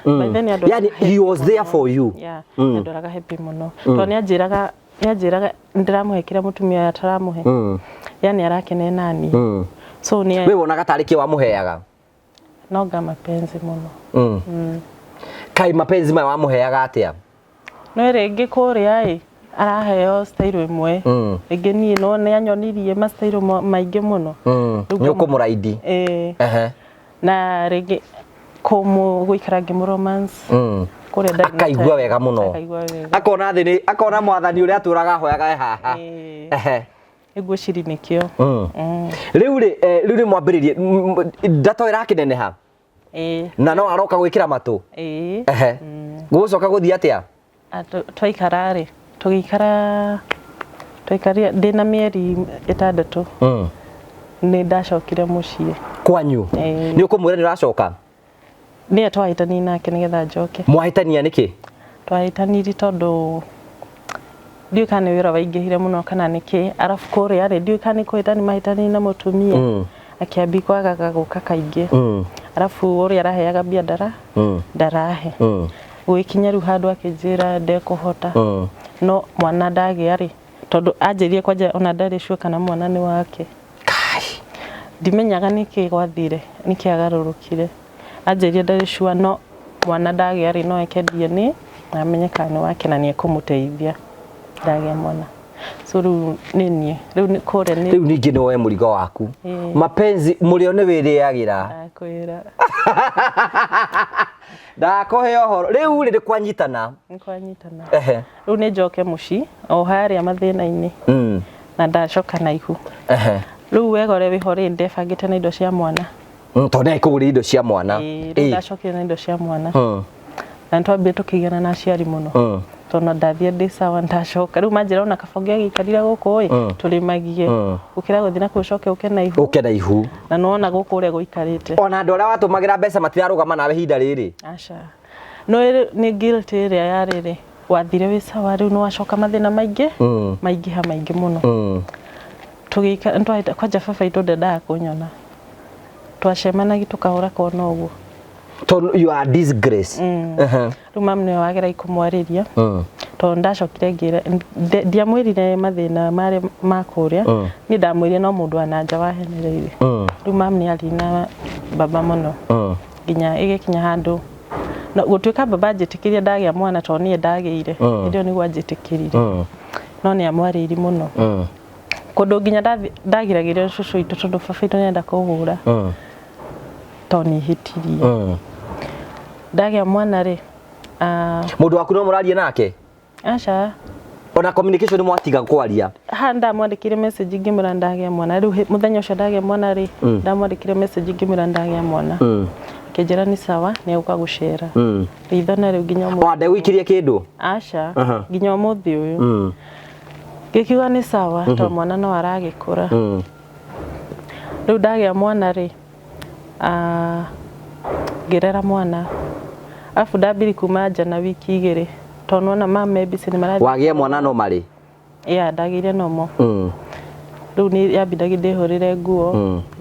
yani he was there for you andwaraga happy muno to ni anjiraga ndiramuhekira mutumia ataramuhe yani arakene nani so ni we wonaga tariki wa muheaga noga mapenzi muno kai mapenzi ma wamuheaga atia no ringi kuria araheo style imwe ringi ni no ni anyonirie ma style maingi muno ni ukumuraidi na ringi komu gwikara ngi romance kuria ndari akaigua wega muno akona thini akona mwathani uria aturaga hoyaga haha iguo ciri nikio riu ni mwambiririe ndato irakineneha na no aroka gwikira matu gucoka guthii atia twaikara ri twaikaria ndina mieri 6 ni ndacokire mucii kwanyu ni ukumwira ni uracoka ni atwahitani nake nigetha njoke mwahitania niki twahitaniri tondu ndiu kana wira waingihire muno kana niki arafu kuria ri ndiu kana kuhitani mahitani na mutumia akiambi kwagaga guka kaingi arafu uria araheaga bia ndarahe gwikinya riu handu akinjira ndekuhota no mwana ndagia ri tondu anjirie kwanja ona ndari sure kana mwana ni wake ndimenyaga niki gwathire niki agarurukire anjirie ndari sure no mwana ndagia ri no ekendia ni amenyeka ni wake na ni ekumuteithia ndagia mwana so riu ninie riu kore ni riu ningi ni woe murigo waku mapenzi murio ni wiriagira akwira ndakohe ohoro riu ri kwanyitana riu ni njoke muci o haria mathina-ini na ndacoka na ihu riu wegore wihore ndebangite na indo cia mwana tondu ikugura indo cia mwana ndacokire na indo cia mwana na twambire tukigana na aciari muno tondu ndathie ndi sawa ndacoka riu manjira ona kabogi agikarira guku tulimagie ukira guthi na kucoke uke na ihu na nona guku uria guikarite ona andu aria watumagira mbeca matirarugama nawe hinda riri aca no ni guilt iria yariri wathire wi sawa riu no wacoka mathina maingi maingi muno tugika ntwaita kwanja baba itu ndendaga kunyona twacemanagia tukahura kona uguo you are disgrace riu mamu ni wagira ikumwariria tondu ndacokire ngira ndiamwirire mathina mari makuria ni ndamwirire no mundu ananja wahenereire riu mamu ni alina baba muno nginya igikinya handu na gutuika baba njitikirie ndagia mwana tondu ni ndagiire ndio ni gwanjitikirire no ni amwariri muno kundu nginya ndagiragirio cucu itu tondu baba itu nenda kuhura tondu ni hitirie ndagia mwana ri mundu waku no muraria nake aca ona communication mwatiga kwaria ndamwandikire message ngimura ndagia mwana riu muthenya ucio ndagia mwana ri ndamwandikire message ngimura ndagia mwana kinjira ni sawa ni uka gucera ritho na riu nginya wande wikirie kindu aca nginya muthi uyu gikiuga ni sawa to mwana no aragikura riu ndagĩa mwana ri ngĩrera mwana afu ndambiri kuma nja na wiki 2 tondu ona mama mbisi ni marathi wagĩa mwana no marĩ ndagĩire nomo riu ni yambindagi ndĩhũrĩre nguo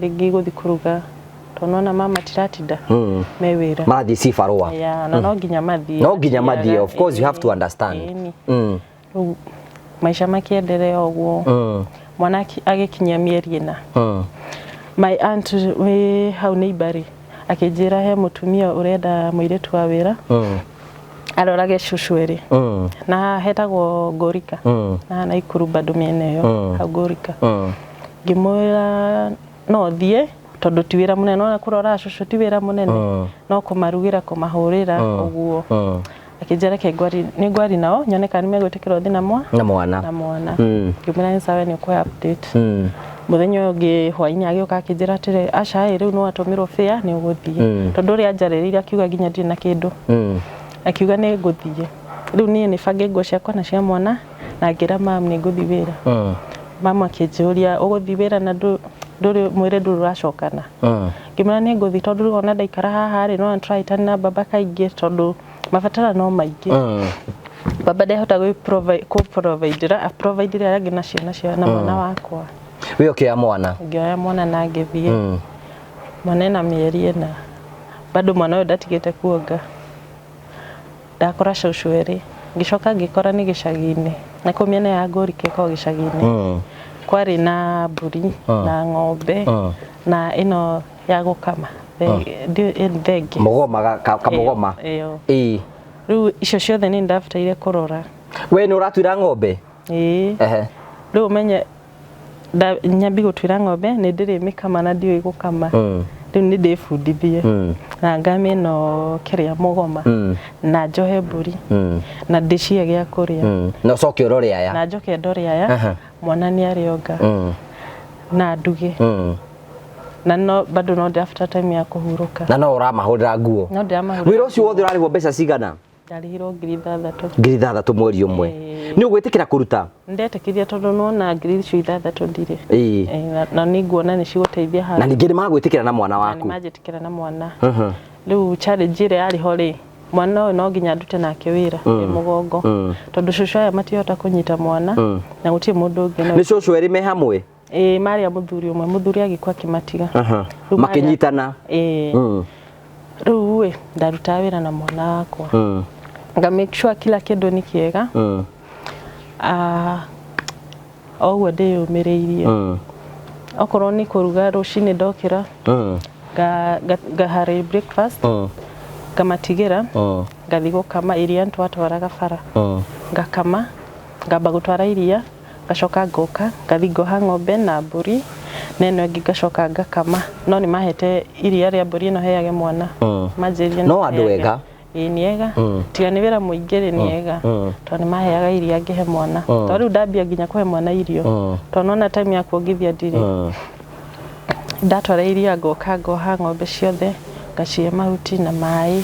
rĩngĩ gũthi kũruga tondu ona mama tiratinda me wĩra marathi cibarũa na no nginya mathie of course you have to understand riu maisha makiendelea ũguo mwana agĩkinyia mĩeri 4 my aunt we hau neighbor akĩnjĩra he mũtumia ũrenda mũirĩtu wa wĩra arorage cucuĩrĩ na hetagwo Ngũrika na Naikuru bado mĩena ĩyo hau Ngũrika ngĩmwĩra no thiĩ tondu ti wĩra mũnene ona kũrora cucu ti wĩra mũnene no kũmarugĩra kũmahũrĩra ũguo akĩnjĩra ke nĩ ngwari nao nyone kana nĩmegwĩtĩkĩra ũthi na mwana ngĩmwĩra nĩ sawa nĩ ũkũhe update muthenya ũngĩ hwainĩ agĩũka akĩnjĩra atĩrĩ aca rĩu no atũmirwo fare nĩ ũgũthiĩ tondu ũrĩa anjarĩrĩire akiuga nginya ndirĩ na kĩndũ akiuga nĩ ngũthiĩ rĩu niĩ nĩ bange nguo ciakwa na cia mwana na ngĩra mam nĩ ngũthiĩ wĩra mama akĩnjũria ũgũthiĩ wĩra na ndũrĩ mwĩrĩ ndũrĩ ũracokana ngĩmwĩra nĩ ngũthiĩ tondu ona ndaikara haha rĩ no tũraitana na baba kaingĩ tondu mabatara no maingĩ baba ndehota gũprovidera aprovidere arĩa angĩ na ciana cia na mwana wakwa we okĩoya mwana ngĩoya mwana na ngĩthiĩ mwana na mĩeri 4 bado mwana ũyũ ndatigĩte kuonga ndakora cucuĩrĩ ngĩcoka ngĩkora nĩ gĩcagi-inĩ na kũu mĩena ya Ngũrika ĩkoragwo gĩcagi-inĩ kwarĩ na mbũri na ng'ombe na ĩno ya gũkama thenge kamũgoma rĩu icio ciothe nĩ ndabataire kũrora we nĩ ũratuĩra ng'ombe rĩu ũmenye nyambi gũtuĩra ng'ombe nĩ ndĩrĩ mĩkama na ndiũĩ gũkama rĩu nĩ ndĩbundithie na ngame ĩno kĩrĩa mũgoma na njohe mbũri na ndĩcie gĩa kũrĩa na ũcoke ũrore aya na njoke ndore aya mwana nĩ arĩonga na nduge na no bado no ndafter time ya kũhurũka na no ũramahũrĩra nguo no ndamahũrĩra wĩra ũcio wothe ũrarĩhwo mbeca cigana ndarĩhirwo 6,000 6,000 mweri ũmwe nĩ ũgwĩtĩkĩra kũruta ndetĩkĩria tondu nona 6,000 ndirĩ na nĩ nguona nĩ cigũteithia na ningĩ nĩ magwĩtĩkĩra na mwana waku nĩ manjĩtĩkĩra na mwana rĩu challenge ĩrĩa yarĩ ho rĩ mwana ũyũ no nginya ndute nake wĩra mũgongo tondu cucu aya matihota kũnyita mwana na gũtirĩ mũndũ ũngĩ nĩ cucu erĩ me hamwe marĩa mũthuri ũmwe mũthuri agĩkua akĩmatiga makĩnyitana rĩu ndaruta wĩra na mwana wakwa nga make sure kila kĩndũ nĩ kĩega oguo ndĩyũmĩrĩirie okorwo nĩ kũruga rũcinĩ ndokĩra ngaharĩ breakfast ngamatigĩra ngathi gũkama iria twatwaraga bara ngakama ngamba gũtwara iria ngacoka ngoka ngathi ngoha ng'ombe na mbũri na ĩno ĩngĩ ngacoka ngakama no nĩ mahete iria rĩa mbũri ĩno heage mwana manjĩrie no andũ wega nĩ ega tiga nĩ wĩra mũingĩ nĩ ega tondũ nĩ maheaga iria ngĩhe mwana tondũ rĩu ndambia nginya kũhe mwana irio tondũ ona time ya kuongithia ndirĩ ndatwara iria ngoka ngoha ng'ombe ciothe ngacihe mahuti na maĩ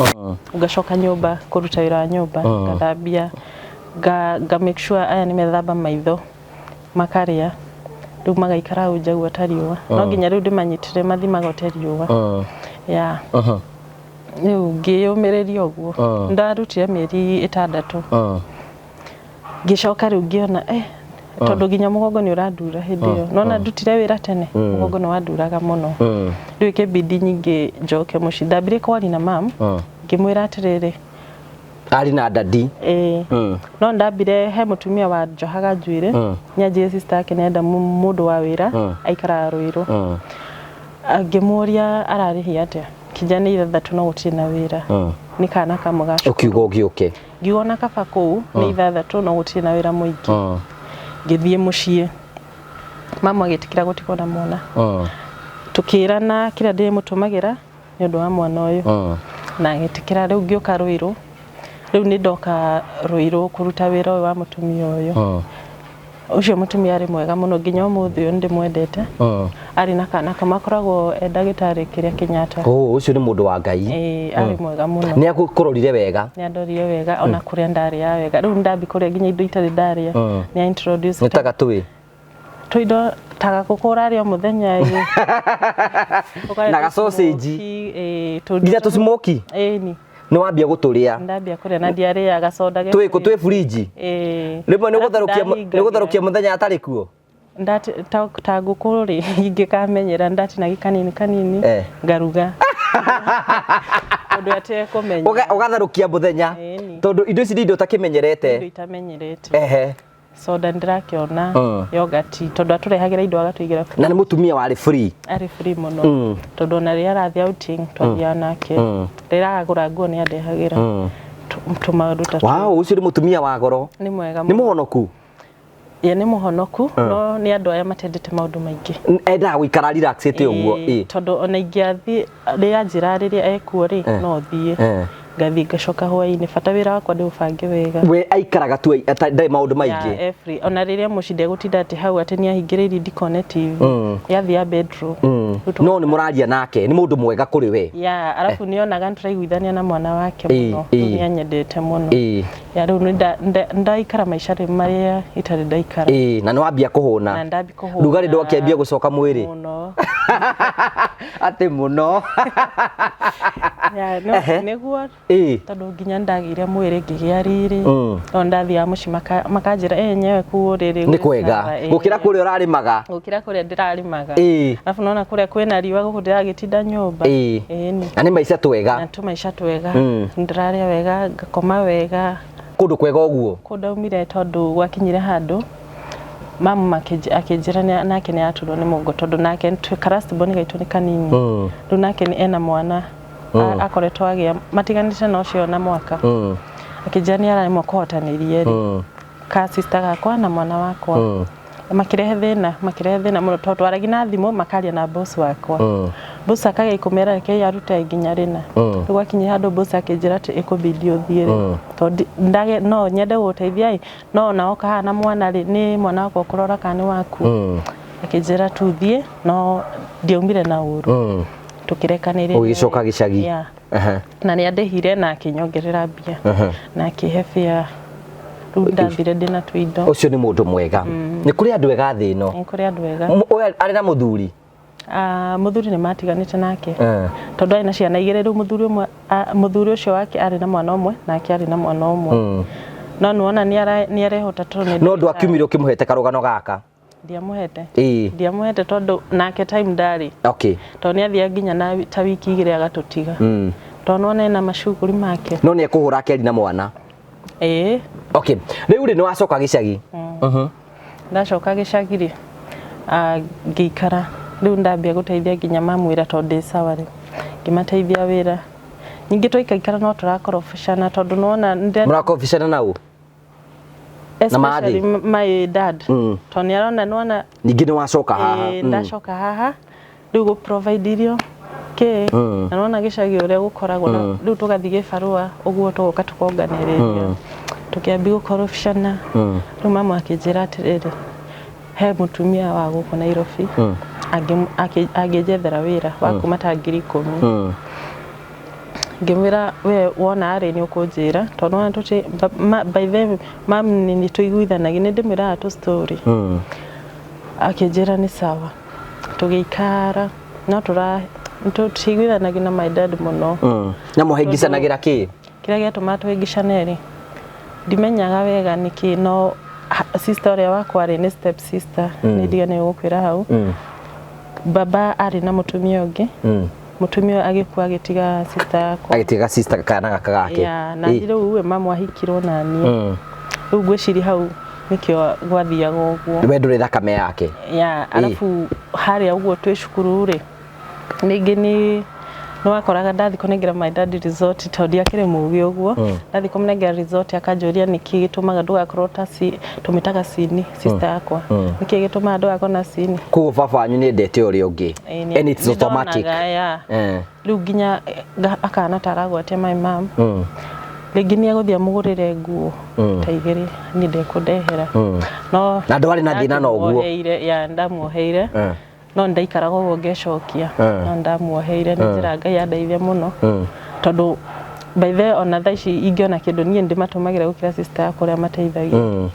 ngacoka nyũmba kũruta wĩra wa nyũmba ngathambia nga make sure aya nĩ methamba maitho makarĩa rĩu magaikara hau nja guota riũa no nginya rĩu ndĩmanyitĩre mathi magote riũa rĩu ngĩyũmĩrĩria ũguo ndarutire mĩeri 6 ngĩcoka rĩu ngĩona tondu nginya mũgongo nĩ ũrandura hĩndĩ ĩyo nona ndutire wĩra tene mũgongo nĩ wanduraga mũno rĩu ikĩbidi nyingĩ njoke mũciĩ ndambire kwari na mam ngĩmwĩra atĩrĩrĩ ari na dadi no ndambire he mũtumia wa njohaga njuĩrĩ nyanjire sister yake nenda mũndũ wa wĩra aikara Rũirũ ngĩmũria ararĩhia atĩa kijana 6 no gũtirĩ na wĩra nĩ kana kamwe gacu ukiuga ũgĩũke ngiona kaba kũu nĩ 6 no gũtirĩ na wĩra mũingĩ ngĩthiĩ mũciĩ mama agĩtĩkĩra gũtigwo na mwana tukĩrana kĩrĩa ndĩmũtũmagĩra nĩ ũndũ wa mwana ũyũ na agĩtĩkĩra rĩu ngĩũka Rũirũ rĩu nĩ ndoka Rũirũ kũruta wĩra ũyũ wa mũtumia ũyũ ucio mũtumia arĩ mwega mũno nginya ũmũthĩ ũyũ ndĩmwendete arĩ na kana kamakoragwo ndagĩtarĩ kĩrĩa Kenyatta ucio nĩ mũndũ wa Ngai arĩ mwega mũno nĩ akũrorire wega nĩ andorire wega ona kũrĩa ndarĩa wega rĩu ndambi kũrĩa nginya indo itarĩ ndarĩa nĩ introduce nĩtaga tũĩ tũindo taga kukura rio muthenya na ga sausage nginya tu smoky ni no wambia guturia ndambia kuria na ndiaria gacoda twiko twi fridge rimwe ni gutharukia muthenya atari kuo ndati ta ngukuri ingikamenyera ndati na gikanini kanini ngaruga tondu ate kumenya ugatharukia muthenya tondu indo ici indo takimenyerete indo itamenyerete soda ndirakiona yogurt tondu aturehagira indo agatuigira na ni mutumia wari free ari free muno tondu na ria rathi outing twathia nake rira agura nguo ni andehagira tumaundu tatu wow ucio ni mutumia wa goro ni mwega ni muhonoku ye ni muhonoku no ni andu aya matendete maundu maingi enda guikara relaxete uguo tondu ona ingiathi ria njira riria ekuo ri no thie ngathi ngacoka hwaini bata wira wakwa ndi ubange wega we aikaraga tu ndai maundu maingi every ona riria mucinde gutinda ati hau ati ni ahingiririe ndikone TV yathia bedroom no ni muraria nake ni mundu mwega kuri we arafu nionaga nturaiguithania na mwana wake muno ni anyendete muno ya riu ndaikara maisha maria itari ndaikara na no ambia kuhuna na ndambi kuhuna ndugari ndo akiambia gucoka mwiri muno ati muno ya no niguo tondu nginya ndagire mwiri ngigia riri no ndathia muci makanjira enyewe kuuriri ni kwega gukira kuria urarimaga gukira kuria ndirarimaga alafu nona kuria kwina riwa guku ndiragitinda nyumba ni ani maisha twega na tu maisha twega ndiraria wega ngakoma wega kundu kwega uguo kundaumire tondu gwakinyire handu mamu akinjira nake ni aturwo ni mungo tondu nake karastiboni gaitu ni kanini riu nake ni ena mwana akoretwo agia matiganite na ucio na mwaka akijani ara imwe kuhotanirie ka sister gakwa na mwana wakwa makirehe thina muno tondu aragi na thimu makaria na boss wakwa boss akaga ikumera ke aruta nginya rina rwakinye handu boss akinjira ati ikubidi uthiire tondu ndage no nyende guteithia no naoka hana mwana ri ni mwana wakwa kurora kani waku akinjira tuthie no ndiaumire na uru tukirekanire ugicoka gicagi na ni andehire na akinyongerera mbia na akihefia ndambire ndina twindo ucio ni mundu mwega ni kuri andu ega thi no ni kuri andu ega ari na muthuri muthuri ni matiganite nake tondu aina ciana igire ru muthuri ucio wake ari na mwana umwe nake ari na mwana umwe no nuona ni arehota tondu no ndu akiumire ukimuhete karugano gaka ndiamuhete tondu nake time ndari tondu ni athia nginya na ta wiki igire agatutiga tondu ona ena macuguri make no ni ekuhura keri na mwana riu ri ni wacoka gicagi ndacoka gicagi ri ngikara riu ndambia guteithia nginya mamwira tondu sawa ri ngimateithia wira ningi twaikaikara no turakorofishana tondu nona murakorofishana nau especially my dad tondu arona nona ningi ni wacoka haha ndacoka haha riu go provide irio na nona gicagi uria gukoragwo riu tugathi gibarua uguo tugoka tukonganiriria tukiambi gukorofishana riu mama akinjira atiriri he mutumia wa guku Nairobi agijethera wira wa kuma ta 10,000 ngimwira we wona ari ni ukunjira tondu wana tuti by them mam ni tuiguithanagia ni ndimira tu story akinjira ni sawa tugiikara no tuiguithanagia na my dad muno na muhengicanagira ki kira giatuma tuhengicane ndimenyaga wega niki no sister uria wakwa ari ni step sister ni ndigane gukwira hau baba ari na mutumia ungi mutumia agikua agitiga sister yakwa agitiga sister kana gaka gake na ndire uwe mamu ahikirwo nani riu ngwiciri hau nikio gwathiaga uguo we nduri thakame yake alafu haria uguo twi cukuru ri ningi ni no akoraga ndathi kunengera my dad resort tondu akire mugi uguo ndathi kumunengera resort akanjuria niki gitumaga ndugakorwo ta tumitaga sini sister yakwa niki gitumaga ndugakona sini ku baba wanyu ni ndete uri ungi and it's automatic riu nginya akana taragwatia my mom rĩngĩ nĩ agũthia mũgũrĩre nguo ta igĩrĩ ni ndekũndehera no na ndwari na thina no guo ya ndamuoheire no ndaikaraga ũguo ngecokia no ndamuoheire nĩ njĩra Ngai andeithia mũno tondu by the ona thaa ici ingĩona kĩndũ niĩ ndĩmatũmagĩra gũkĩra sister yakwa ũrĩa mateithagia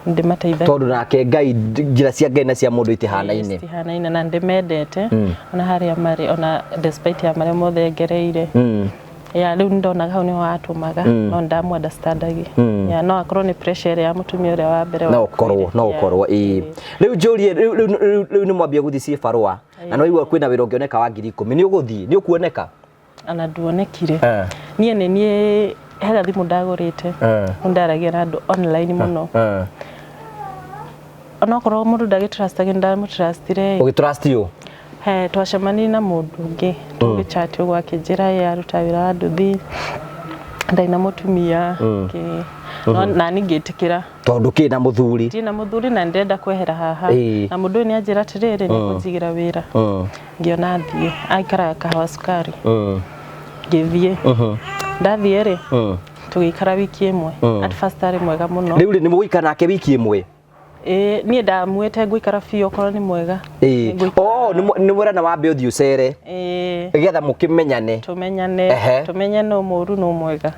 ndimateithagia tondu nake Ngai njira cia Ngai na cia mundu itihanaine itihanaine na ndimendete ona haria mari ona despite ya mari mothe ngereire ya riu ndonaga hau ni watumaga no ndamu understandagi ya no akorwo ni pressure ya mutumia uria wa mbere no ukorwo riu njurie riu ni mwambia guthii barua na no igwa kwina wira ungioneka wa 10,000 ni uguthii ni ukuoneka ana duonekire nie hega thimu ndagurite ndaragia na andu online muno ona korwo mundu ndagitrustagi ndamutrustire ugitrust you twacemani na mundu ungi tugichat ogwa kinjira ya ruta wira wa nduthi ndaina mutumia no na ningitikira tondu kina muthuri na ndenda kwehera haha na mundu ni anjira tiriri ni kunjigira wira ngiona thie aikara kahawa sukari ngithie ndathie ri tugikara wiki imwe at first ari mwega muno riu ni muguikara nake wiki imwe nie ndamwete ngwikara fio okorwo ni mwega ni murana wa mbe uthi ucere getha mukimenyane tumenyane no muru no mwega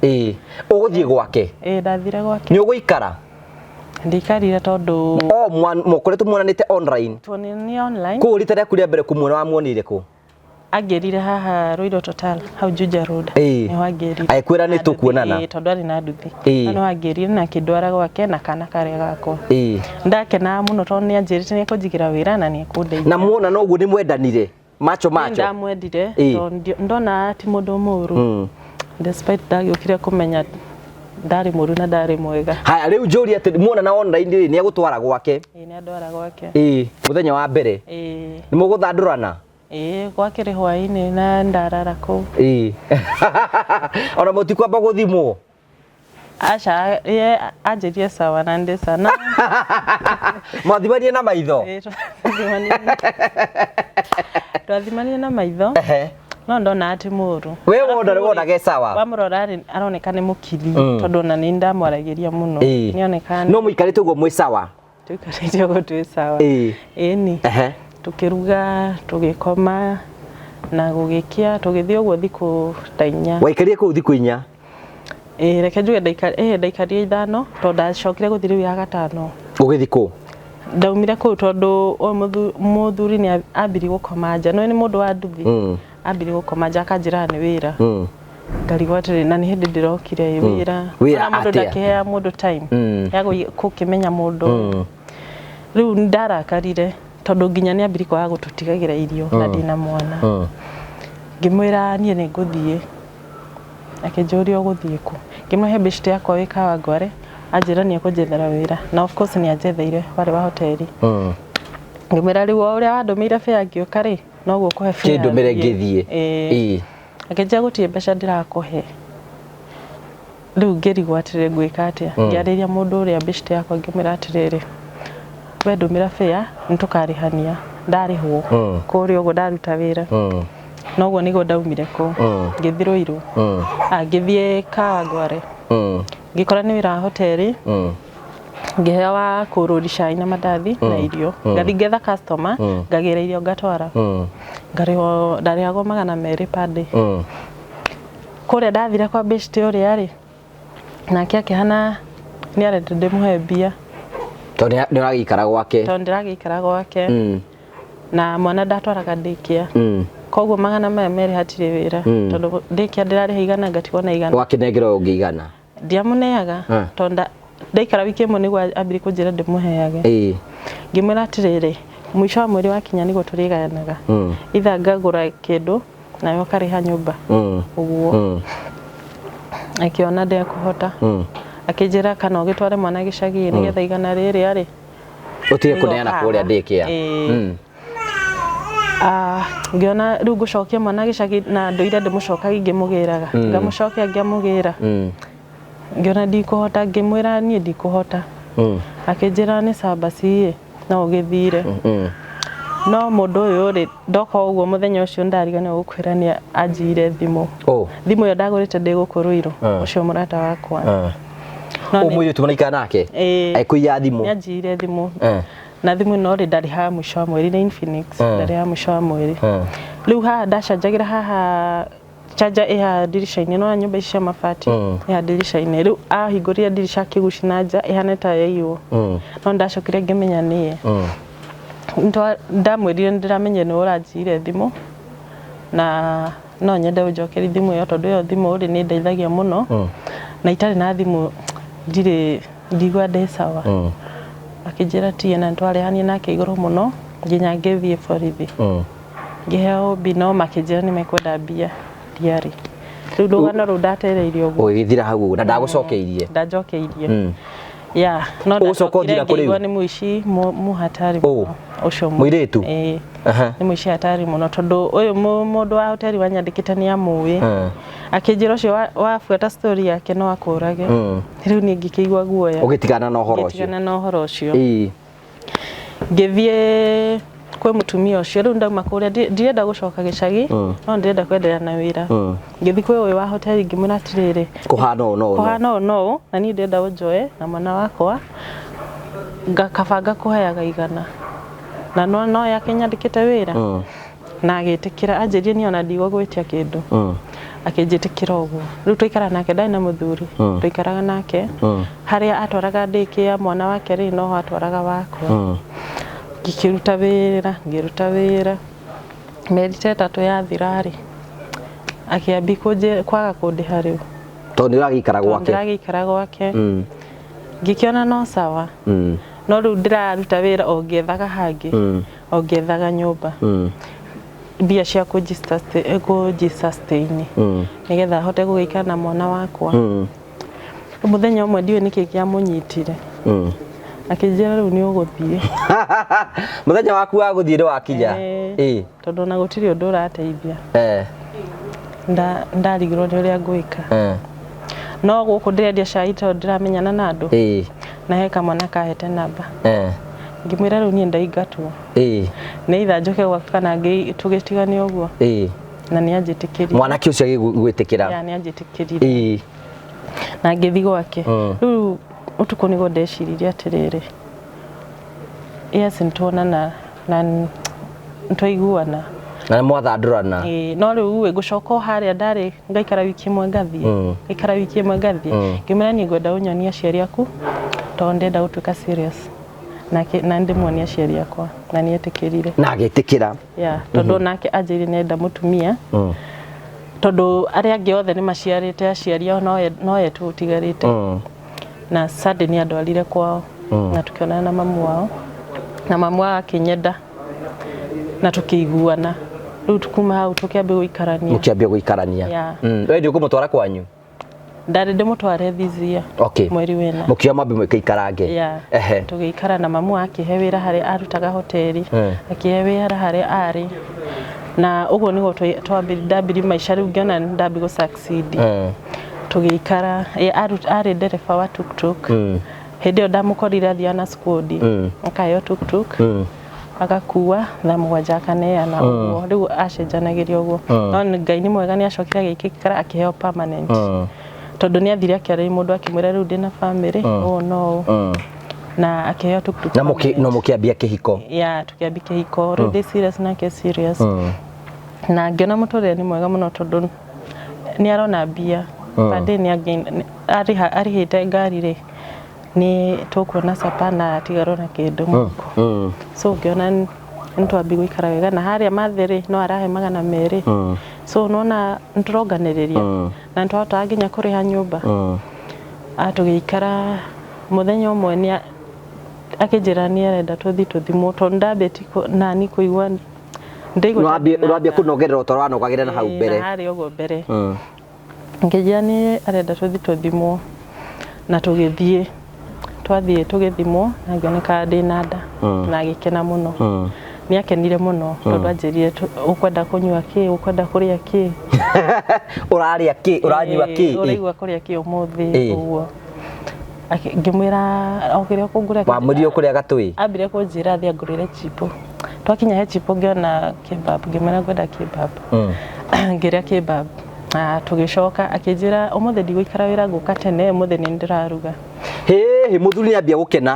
uguthie gwake ndathire gwake ni uguikara ndikarire tondu mukoretwo muonanite online tuonani online ku ritare kuria mbere kumwona wa muonire ku agerire haha Ruiru Total hau Juja Road ni wagerire aikwira ni tukuonana tondu ari na nduthi no wagerire na kindwara gwake na kana kare gako ndakena muno tondu ni anjirite ni kunjigira wira na ni kundeithia na muona no guo ni mwendanire macho ndamwendire tondu ndona ti mundu muru despite ndagiukire kumenya ndari muru na ndari mwega haya riu njuri ati muona na online ni agutwara gwake ni andwara gwake muthenya wa mbere ni muguthandurana gwake ri hwaini na ndarara ku ona muti kwamba guthimwo acha ajirie sawa na ndi sana mwathimanie na maitho twathimanie na maitho no ndona ati muru we wona ge sawa wamurora aroneka ni mukili tondu na ni ndamwaragiria muno nioneka no muikarite ugo mwi sawa tuikarite ugo twi sawa ni tukiruga tugikoma na gugikia tugithie ugo thiku ta 4 waikarie ku thiku 4 reke njuge ndaikarie 5 tondu ndacokire guthire ya 5 ugithiku ndaumire ku tondu muthuri ni ambiri gukoma nja no ni mundu wa nduthi ambiri gukoma nja akanjira ni wira ngarigwatire na ni hindi ndirokire wira mundu ndakihea mundu time ya gukimenya mundu riu ndarakarire tondu nginya ni ambiri kwa gututigagira irio na ndina mwana ngimwira nie ni nguthie akinjuria guthie ku ngimwe best yakwa wikawa ngware anjira ni kunjethera wira na of course ni anjetheire wari wa hoteli ngimwira riu uria wandumire fare ngioka ri no guo kuhe fare kindumire ngithie akinjia gutie mbeca ndirakuhe riu ngirigwatire gwika atia ngiariria mundu uria best yakwa ngimwira atiriri we ndumira fare nitukarihania ndarihwo kuri ugo ndaruta wira no guo nigo ndaumire ku ngithirwo iru ngithie Kawangware ngikora ni wira hoteli ngihea wa kurudi cai na mandathi na irio ngathi ngetha customer ngagira irio ngatwara ngariho ndariagwo 200 per day kuria ndathire kwa best uria ri nake akihana ni arenda ndimuhe mbia tondu ni uragikara gwake na mwana ndatwaraga ndikia koguo 200 hatire wira tondu ndikia ndirari igana ngatigwo na igana wakinengera ungiigana ndiamuneaga tondu ndaikara wiki imwe niguo ambiri kunjira ndimuheage ngimwira atiriri mwisho wa mweri wakinya niguo turiganaga itha ngagura kindu nayo kariha nyumba uguo akiona ndekuhota akinjira kana ugitware mwana gicagi nigetha igana riri ari utige kuneana kuria ndikia ngiona riu ngucokia mwana gicagi na nduire ndimucokaga ngimugiraga ngamucokia ngiamugira ngiona ndikuhota ngimwira nie ndikuhota akinjira ni sabasi no ugithire no mundu uyu ri ndoka uguo muthenya ucio ndarigania gukwira ni anjire thimu thimu yo ndagurite ndigukuruiro ucio murata wakwa umwire tumanika nake aikuya thimu anjire thimu na thimu no ri ndari ha mwisho wa mweri na Infinix ndari ha mwisho wa mweri riu ha ndacanjagira haha charger iha dirisha-inĩ no nyũmba ici cia mabati iha dirisha-inĩ riu ahingũrire dirisha akĩguci na nja ihana ta yaiywo no ndacokire ngĩmenya nĩye ndamwĩrire nĩndĩramenya nĩ ũranjiyire thimũ na no nyende ũnjokerie thimũ ĩyo tondũ ĩyo thimũ rĩ nĩ ndeithagia mũno na itarĩ na thimũ ndigua ndĩ sawa akĩnjĩra tie na ntwarehanie nake igũrũ mũno nginya ngĩthiĩ borithi ngĩheo mbi no makĩnjĩra nĩ mekwenda mbia ndiarĩ rĩu rũgano rũu ndatereire ũguo ũgĩthira hau na ndagũcokeirie ndajokeirie ya no ndacokire ngĩigua nĩ mũici mũhatari ũcio mũirĩtu nĩ mũici hatari mũno tondũ ũyũ mũndũ wa hoteli wanyandĩkĩte nĩ amũĩ akĩnjĩra ũcio wabuata story yake no akũrage rĩu niĩ ngĩkĩigua guoya ũgĩtigana na ũhoro ũcio ngĩthiĩ kwĩ mũtumia ũcio rĩu ndauma kũrĩa ndirenda gũcoka gĩcagi no ndĩrenda kwenderea na wĩra ngĩthiĩ kwĩ ũyũ wa hoteli ngĩmwĩra atĩrĩrĩ kũhana ũũ no na niĩ ndĩrenda ũnjoe na mwana wakwa ngakabanga kũheaga igana na no yake nyandĩkĩte wĩra na agĩtĩkĩra anjĩrie niĩ ona ndigũgwĩtia kĩndũ akĩnjĩtĩkĩra ũguo rĩu tũikara nake ndarĩ na mũthuri tũikaraga nake harĩa atwaraga ndĩkĩa mwana wake rĩ no atwaraga wakwa ngĩruta wĩra mĩeri ta ĩtatũ yathira rĩ akĩambi kwaga kũndĩha rĩu tondũ ndĩragĩikara gwake ngĩkĩona no sawa no rĩu ndĩraruta wĩra o ngĩethaga hangĩ o ngĩethaga nyũmba mbia cia kũnji-sustain nĩgetha hote gũgĩikara na mwana wakwa mũthenya ũmwe ndiũĩ nĩkĩ kĩamũnyitire akĩnjĩra rĩu nĩ ũgũthiĩ mũthenya waku wa gũthiĩ nĩ wakinya tondũ ona gũtirĩ ũndũ ũrateithia ndarigirwo nĩ ũrĩa ngwĩka no gũkũ ndĩrendia cai tondũ ndĩramenyana na andũ na he kamwana kahete namba ngĩmwĩra rĩu niĩ ndaingatwo nĩ itha njoke gwaku kana tũgĩtigane ũguo na nĩ anjĩtĩkĩrire mwanake ũcio agĩgwĩtĩkĩra nĩ anjĩtĩkĩrire na ngĩthiĩ gwake rĩu ũtukũ nĩguo ndeciririe atĩrĩrĩ nĩtuonana na nĩtwaiguana na mwathandũrana no rĩu ngũcoka harĩa ndarĩ ngaikara wiki ĩmwe ngathiĩ ngĩmwĩra niĩ ngwenda ũnyonie aciari aku tondũ ndĩrenda gũtuĩka serious na ndĩmuonie aciari akwa na nĩ etĩkĩrire na agĩtĩkĩra tondũ nake anjĩrire nĩenda mũtumia tondũ arĩa angĩ othe nĩ maciarĩte aciari ao no ye tu ũtigarĩte na Sunday nĩ andwarire kwao na tukĩonana na mamu wao na mamu wao akĩnyenda na tukĩiguana rĩu tukuma hau tũkĩambia gũikarania wewe ndio ũkũmũtwara kwanyu ndarĩ ndĩmũtware thizia mweri wena mũkĩo mwambi mũikarange tũgĩikara na mamu akĩhe wĩra harĩa arutaga hoteli akĩhe wĩra harĩa arĩ na ũguo nĩguo ndambiri maica rĩu ngĩona ndambi gũ succeed tũgĩikara arĩ ndereba wa tuktuk hĩndĩ ĩyo ndamũkorire athiaga na squad akaheo tuktuk agakuua thaa mũgwanja akaneana ũguo rĩu acenjanagĩria ũguo no Ngai nĩ mwega nĩ acokire agĩikara akĩheo permanent tondũ nĩ athire akĩarĩria mũndũ akĩmwĩra rĩu ndĩna family no na akĩheo tuktuk na mũkĩambia kĩhiko tukĩambia kĩhiko rĩu ndĩ serious nake serious na ngĩona mũtũrĩre nĩ mwega mũno tondũ nĩ arona mbia bade nĩ arĩhĩte ngari rĩ nĩ tũkuona sapa na atigarwo na kĩndũ mũhuko so ngĩona nĩtwambi gũikara wega na harĩa matherĩ no arahe 200 so nona nĩtũronganĩrĩria na nĩtwahotaga nginya kũrĩha nyũmba tũgĩikara mũthenya ũmwe nĩ akĩnjĩra nĩ arenda tũthiĩ tũthimwo tondũ ndambĩti nani kũigua ndĩrambia kũnogerera ũtoro wanogagĩra na hau mbere na harĩa ũguo mbere ngĩnjĩra nĩ arenda tũthiĩ tũthimwo na tũgĩthiĩ twathiĩ tũgĩthimwo na ngĩoneka ndĩna nda na agĩkena mũno nĩ akenire mũno tondũ anjĩrire ũkwenda kũnyua kĩ ũkwenda kũrĩa kĩ ũrarĩa kĩ ũranyua kĩ ũraigua kũrĩa kĩ ũmũthĩ ũguo ngĩmwĩra okĩrĩa kũngũrĩa wamũrio kũrĩa gatũĩ ambire kũnjĩra thiĩ ngũrĩre chipo twakinya he chipo ngĩona kebab ngĩmwĩra ngwenda kebab ngĩrĩa kebab tũgĩcoka akĩnjĩra ũmũthĩ ndigũikara wĩra ngũka tene ũmũthĩ nĩ ndĩraruga mũthuri nĩ ambia gũkena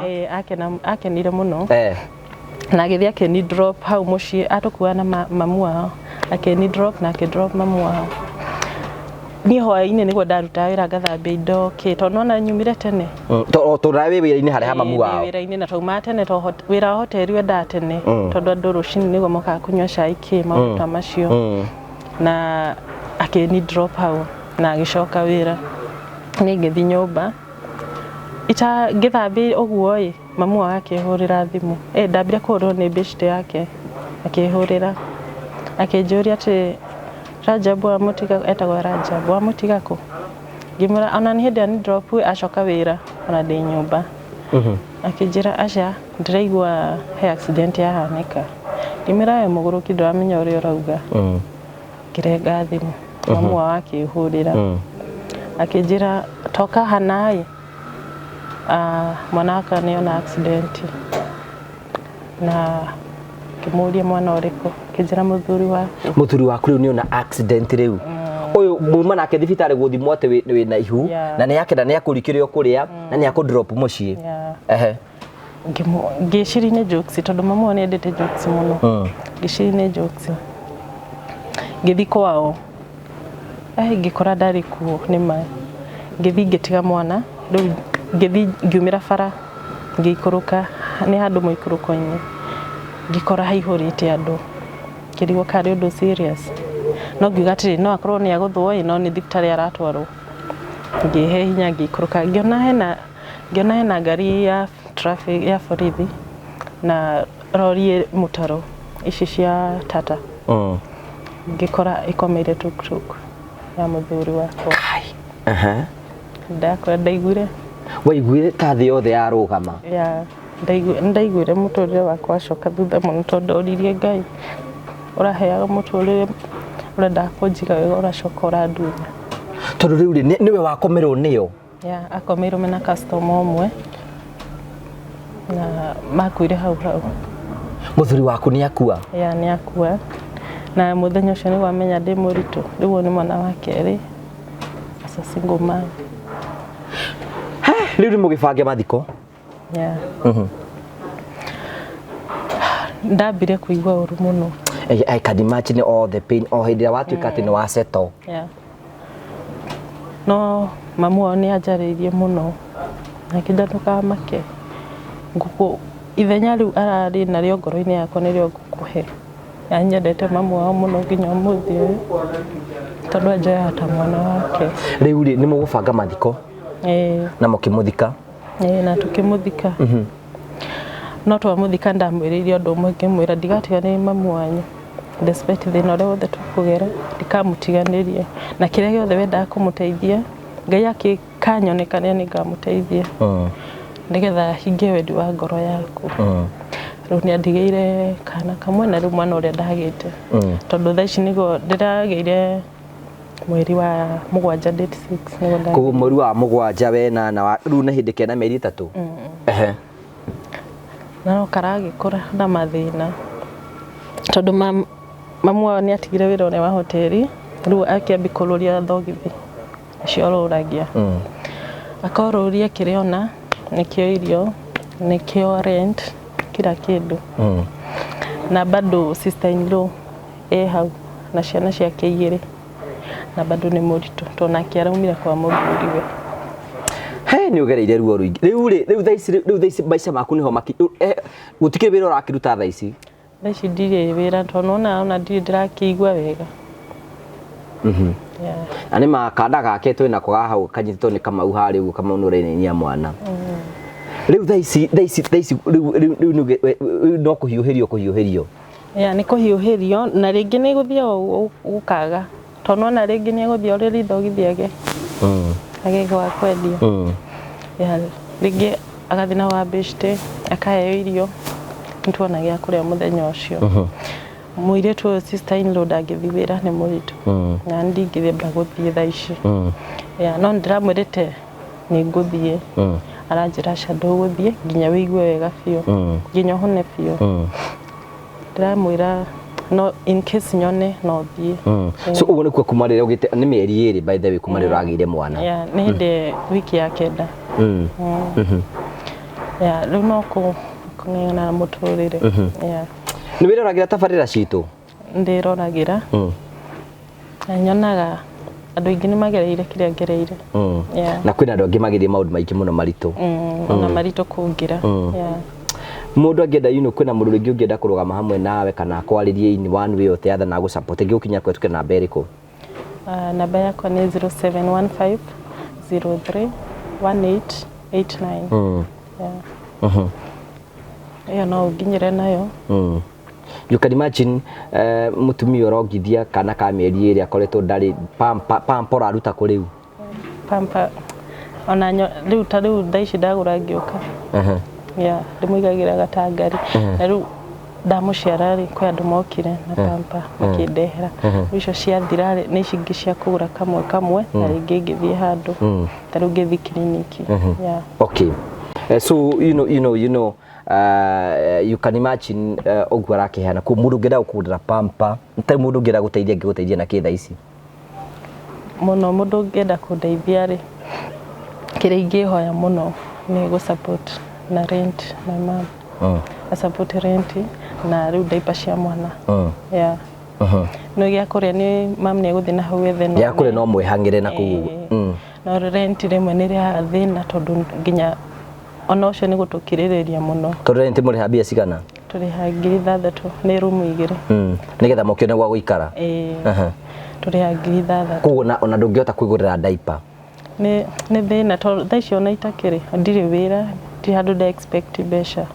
akenire mũno na agĩthiĩ akĩni drop hau mũciĩ atũkuaga na mamu wao akĩni drop na akĩ drop mamu wao ni hwainĩ nĩguo ndaruta wĩra ngathambia indo tondu ona nyumire tene tũra wĩ wĩra-inĩ harĩa ha mamu wao wĩra-inĩ na twauma tene wĩra wa hoteli wendaga tene tondu andũ rũcinĩ nĩguo mokaga kũnyua cai maũndũ ta macio na akĩni drop hau na agĩcoka wĩra nĩ ngĩthi nyũmba ngĩthambia ũguo mamu wao akĩhũrĩra thimũ ndambire kũhũrĩrwo nĩ beshte yake akĩhũrĩra akĩnjũria atĩ Rajabu wa Mutiga etagwo Rajabu wa Mutiga kũ ngĩmwĩra ona nĩ hĩndĩ ni drop acoka wĩra ona ndĩ nyũmba akĩnjĩra aca ndĩraigua he accident yahanĩka ngĩmwĩra we mũgũrũki ndũramenya ũrĩa ũrauga ngĩrenga thimũ mamu wao akĩhũrĩra akĩnjĩra toka hana mwanaka nĩona accident na ngĩmũria mwana ũrĩkũ akĩnjĩra mũthuri waku rĩu nĩona accident rĩu ũyũ muma nake thibitarĩ gũthimwo atĩ wĩna ihu na nĩakenda nĩakũrikĩrio kũrĩa na nĩakũ-drop mũciĩ ngĩciria nĩ jokes tondũ mamu wao nĩendete jokes mũno ngĩciria nĩ jokes ngĩthi kwao ngĩkora ndarĩ kuo nĩ ma ngĩthi ngĩtiga mwana rĩu ngĩthi ngiumĩra bara ngĩikũrũka nĩ handũ mũikũrũko-inĩ ngĩkora haihũrĩte andũ kĩrigwo karĩ ũndũ serious no ngiuga atĩrĩ no akorwo nĩ agũthwo no nĩ thibitarĩ aratwarwo ngĩhe hinya ngĩikũrũka ngĩona hena ngari ya traffic ya borithi na rori mũtaro ici cia Tata ngĩkora ikomeire tuk ya mũthuri wakwa ndaiguire waiguire ta thĩ yothe yarũgama ndaiguire mũtũrĩre wakwa acoka thutha mũno tondũ ndoririe Ngai ũraheaga mũtũrĩre ũrenda kũnjiga wega ũracoka ũrandunya tondũ rĩu nĩwe wakomerwo nĩyo akomerwo mena customer ũmwe na makuire hau mũthuri waku nĩakua nĩakua na mũthenya ũcio nĩguo amenya ndĩ mũritũ rĩu nĩ mwana wa kerĩ as a single man rĩu nĩ mũgĩbange mathiko ndambire kũigua ũru mũno I can imagine all the pain o hĩndĩ ĩrĩa watuĩka atĩ nĩ wa settle no mamu wao nĩ anjarĩirie mũno na kĩnjatũkaga make ngũkũ ithenya rĩu ararĩ narĩo ngoro-inĩ yakwa nĩrĩo ngũkũhe nyendete mamu wao mũno nginya ũmũthĩ ũyũ tondũ anjoyaga ta mwana wake rĩu nĩ mũgũbanga mathiko na mũkĩmũthika na tũkĩmũthika no twamũthika ndamwĩrĩire ũndũ ũmwe ngĩmwĩra ndigatiganĩrie mamu wanyu despite thĩna ũrĩa wothe tũkũgera ndikamũtiganĩrie na kĩrĩa gĩothe wendaga kũmũteithia Ngai akĩkanyonekania nĩ ngamũteithia nĩgetha hingie wendi wa ngoro yaku rĩu nĩandigĩire kana kamwe na rĩu mwana ũrĩa ndagĩte tondũ thaa ici nĩguo ndĩragĩire mweri wa 7 date 6 koguo mweri wa 7 wena na rĩu nĩ hĩndĩ kena mĩeri 3 no karagĩkũra na mathĩna tondũ mamu wao nĩatigire wĩra ũrĩa wa hoteli rĩu akĩambia kũrũria thogithi acio arũragia akorũria kĩrĩa ona nĩkĩo irio nĩkĩo rent kila kĩndũ na bado sister in law hau na ciana ciake igĩrĩ na bado nĩ mũritũ tondũ nake araumire kwa mũthuriwe nĩ ũgereire ruo rũingĩ rĩu thaa ici maica maku nĩho gũtikĩrĩ wĩra ũrakĩruta thaa ici ndirĩ wĩra tondũ ona ndirĩ ndĩrakĩigua wega na nĩ makanda gake twĩnako hau kanyitĩtwo nĩ Kamau harĩa ũguo Kamau nĩ ũrainainia mwana rĩu thaa ici rĩu no kũhiũhĩrio nĩ kũhiũhĩrio na rĩngĩ nĩ gũthiĩ gũkaga tondũ ona rĩngĩ nĩ egũthiĩ ũrĩa ithogithiage agege wa kwendia rĩngĩ agathiĩ na wa beshte akaheo irio nĩtuona gĩa kũrĩa mũthenya ũcio mũirĩtu ũyũ sister in law ndangĩthiĩ wĩra nĩ mũritũ na ndingĩthemba gũthiĩ thaa ici no ndĩramwĩrĩte nĩ ngũthiĩ aranjĩra aca ndũgũthiĩ nginya wĩigue wega biũ nginya ũhone biũ ndĩramwĩra no in case nyone no thiĩ so ũguo nĩkuo kuma rĩrĩa ũgĩte nĩ mĩeri 2 by the way kuma rĩrĩa ũragĩire mwana nĩ hĩndĩ wiki ya 9 rĩu no kũng'eng'ana mũtũrĩre nĩ wĩroragĩra tabarĩra citũ ndĩroragĩra na nyonaga andũ aingĩ nĩ magereire kĩrĩa ngereire. Na kwĩna andũ angĩ magereire maũndũ maingĩ mũno maritũ. Ona maritũ kũngira. Mũndũ angĩenda kwĩna mũndũ rĩngĩ ũngĩenda kũrũgama hamwe nawe kana kwarĩrie in one way or the other na gũ support ngĩũkinya kwetu namba ĩrĩkũ? Namba yakwa nĩ 0715 03 1889. Iyo no nginyire nayo. You can imagine mutumia urongithia kana ka mĩeri ĩrĩa akoretwo ndarĩ pampa raruta kũ rĩu? Pampa ona rĩu ta rĩu ndaici ndagũra ngĩũka. Ndĩmũigagĩra gatangari. Na rĩu ndamuciara rĩ kwa andũ mokire na pampa makĩndehera. Icio ciathira nĩ cingĩ cia kũgũra kamwe na rĩngĩ ngĩthiĩ handũ. Ta rĩu ngĩthiĩ kiriniki. Okay. So you know you can imagine ũguo arakĩheana kũ mũndũ ũngĩenda gũkũgũrĩra pampa ntarĩ mũndũ ũngĩenda gũteithia ngĩgũteithia na kĩtha ici mũno mũndũ ũngĩenda kũndeithia rĩ kĩrĩa ingĩhoya mũno nĩ gũ support na rent my mom support rent na rĩu diaper cia mwana no gĩa kũrĩa nĩ mam nĩ egũthiĩ na hau ethe no gĩa kũrĩa no mwĩhangĩre na kũu no rent rĩmwe nĩ rĩa thĩna tondũ nginya ona ũcio nĩ gũtũkirĩrĩria mũno tondũ rent mũrĩha mbia cigana tũrĩha 6,000 nĩ rumu 2 nĩgetha mũkĩone gwa gũikara tũrĩha 6,000 koguo ona ndũngĩhota kwĩgũrĩra diaper nĩ thĩna tondũ thaa icio ona itakĩrĩ ndirĩ wĩra ndi handũ nda expect mbeca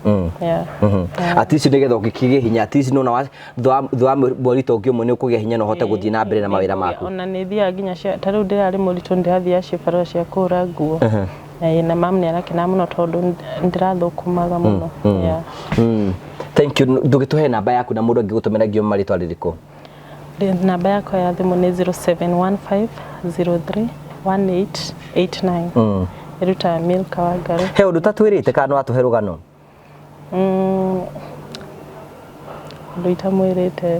at least nĩgetha ũgĩkĩgĩa hinya at least nona thwa mũrito ũngĩ ũmwe nĩ ũkũgĩa hinya na ũhote gũthiĩ na mbere na mawĩra maku ona nĩ thiaga nginya ta rĩu ndĩrarĩ mũritũ ndĩrathiaga cibarua cia kũra nguo na mam nĩ arakena mũno tondũ ndĩrathũkũmaga mũno thank you ndũgĩtũhe namba yaku na mũndũ angĩgũtũmĩra ngĩo marĩtwa rĩrĩkũ namba yakwa ya thimũ nĩ 0715 03 1889 Eruta Milka Wangari he ũndũ tatwĩrĩte kana no atũhe rũgano ũndũ itamwĩrĩte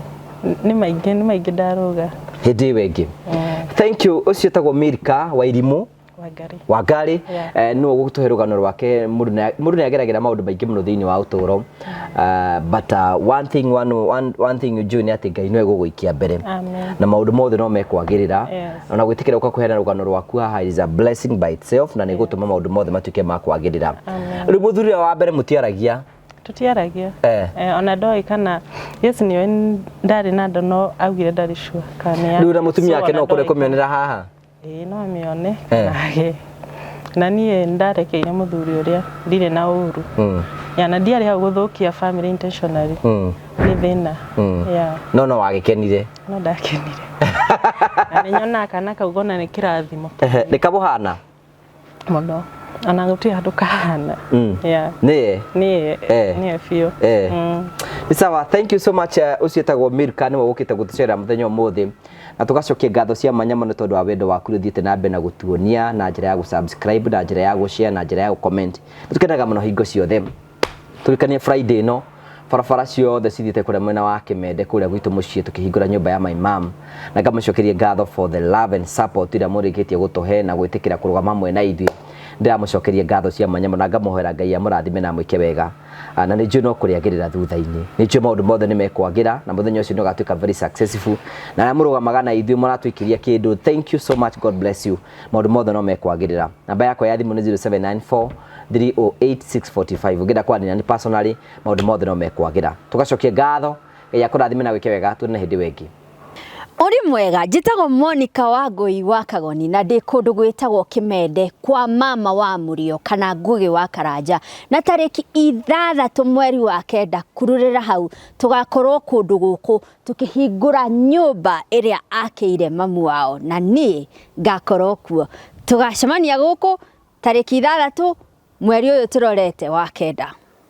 nĩ maingĩ ndaruga hĩndĩ ĩyo ĩngĩ thank you ũcio tagwo Milka Wairimũ Wangari no gũtũhe rũgano rwake mũndũ nĩ ageragĩra maũndũ maingĩ mũno thĩinĩ wa ũtũũro but one thing you do nĩ atĩ Ngai no egũgũikia mbere na maũndũ mothe no mekwagĩrĩra ona gwĩtĩkĩra ũkakuheana rũgano rwaku haha is a blessing by itself na nĩ gũtũma maũndũ mothe matuĩke ma kwagĩrĩra rĩu mũthuri wa mbere mũtiaragia tutiaragia ona ndoi kana yes nĩo ndarĩ na ndo no augire ndarĩ sure kana rĩu na mũtumia wake no kũrĩ kũmĩonera haha no mĩone nage na niĩ ndarekeire mũthuri ũrĩa ndirĩ na ũru na ndiarĩ hau gũthũkia family intentionally nĩ thĩna no wagĩkenire no ndakenire na nĩnyona kana kaugona nĩ kĩrathimo nĩ kabũhana mũno ana gũtirĩ handũ kahana nĩ biũ nĩ sawa thank you so much ũcio tagwo Milka nĩwe ũkĩte gũtũcera mũthenya ũmũthĩ na tugacokia ngatho cia manyama nĩ tondũ wa wendo waku rĩthiĩte na mbere na gũtuonia na njĩra ya gũ-subscribe na njĩra ya gũ-share na njĩra ya gũ-comment tũkenaga mũno hingo ciothe tũrikanie Friday no barabara ciothe cithiĩte kũrĩa mwena wa Kĩmende kũrĩa gwitũ mũciĩ tũkĩhingũra nyũmba ya my mom na ngamũcokeria ngatho for the love and support iria mũrĩkĩtie gũtũhe na gwĩtĩkĩra kũrũgama hamwe na ithuĩ ndĩramũcokeria ngatho cia manyama na ngamũhoera Ngai amũrathime na mwĩke wega na nĩ njũĩ no kũrĩagĩrĩra thutha-inĩ nĩ njũĩ maũndũ mothe nĩ mekwagĩra na mũthenya ũcio nĩ ũgatuĩka very successful na arĩa mũrũgamaga na ithuĩ mũratwĩkĩria kĩndũ thank you so much God bless you maũndũ mothe no mekwagĩrĩra namba yakwa ya thimũ nĩ 0794 308 645 ũngĩenda kwaria nani personally maũndũ mothe no mekwagĩra tugacokia ngatho Ngai akũrathime na gwĩke wega tuone hĩndĩ wengĩ Uri mwega njitagwo Monica Wangui wa Kagoni na ndi kundu gwitagwo Kimende kwa mama wa Murio kana Ngugi wa Karanja na tariki 6 mweri wa kenda kururira hau tugakorwo kundu guku tukihingura nyumba iria akĩire mamu wao na ni ngakorwo kuo tugacemania guku tariki 6 mweri uyu turorete wa kenda.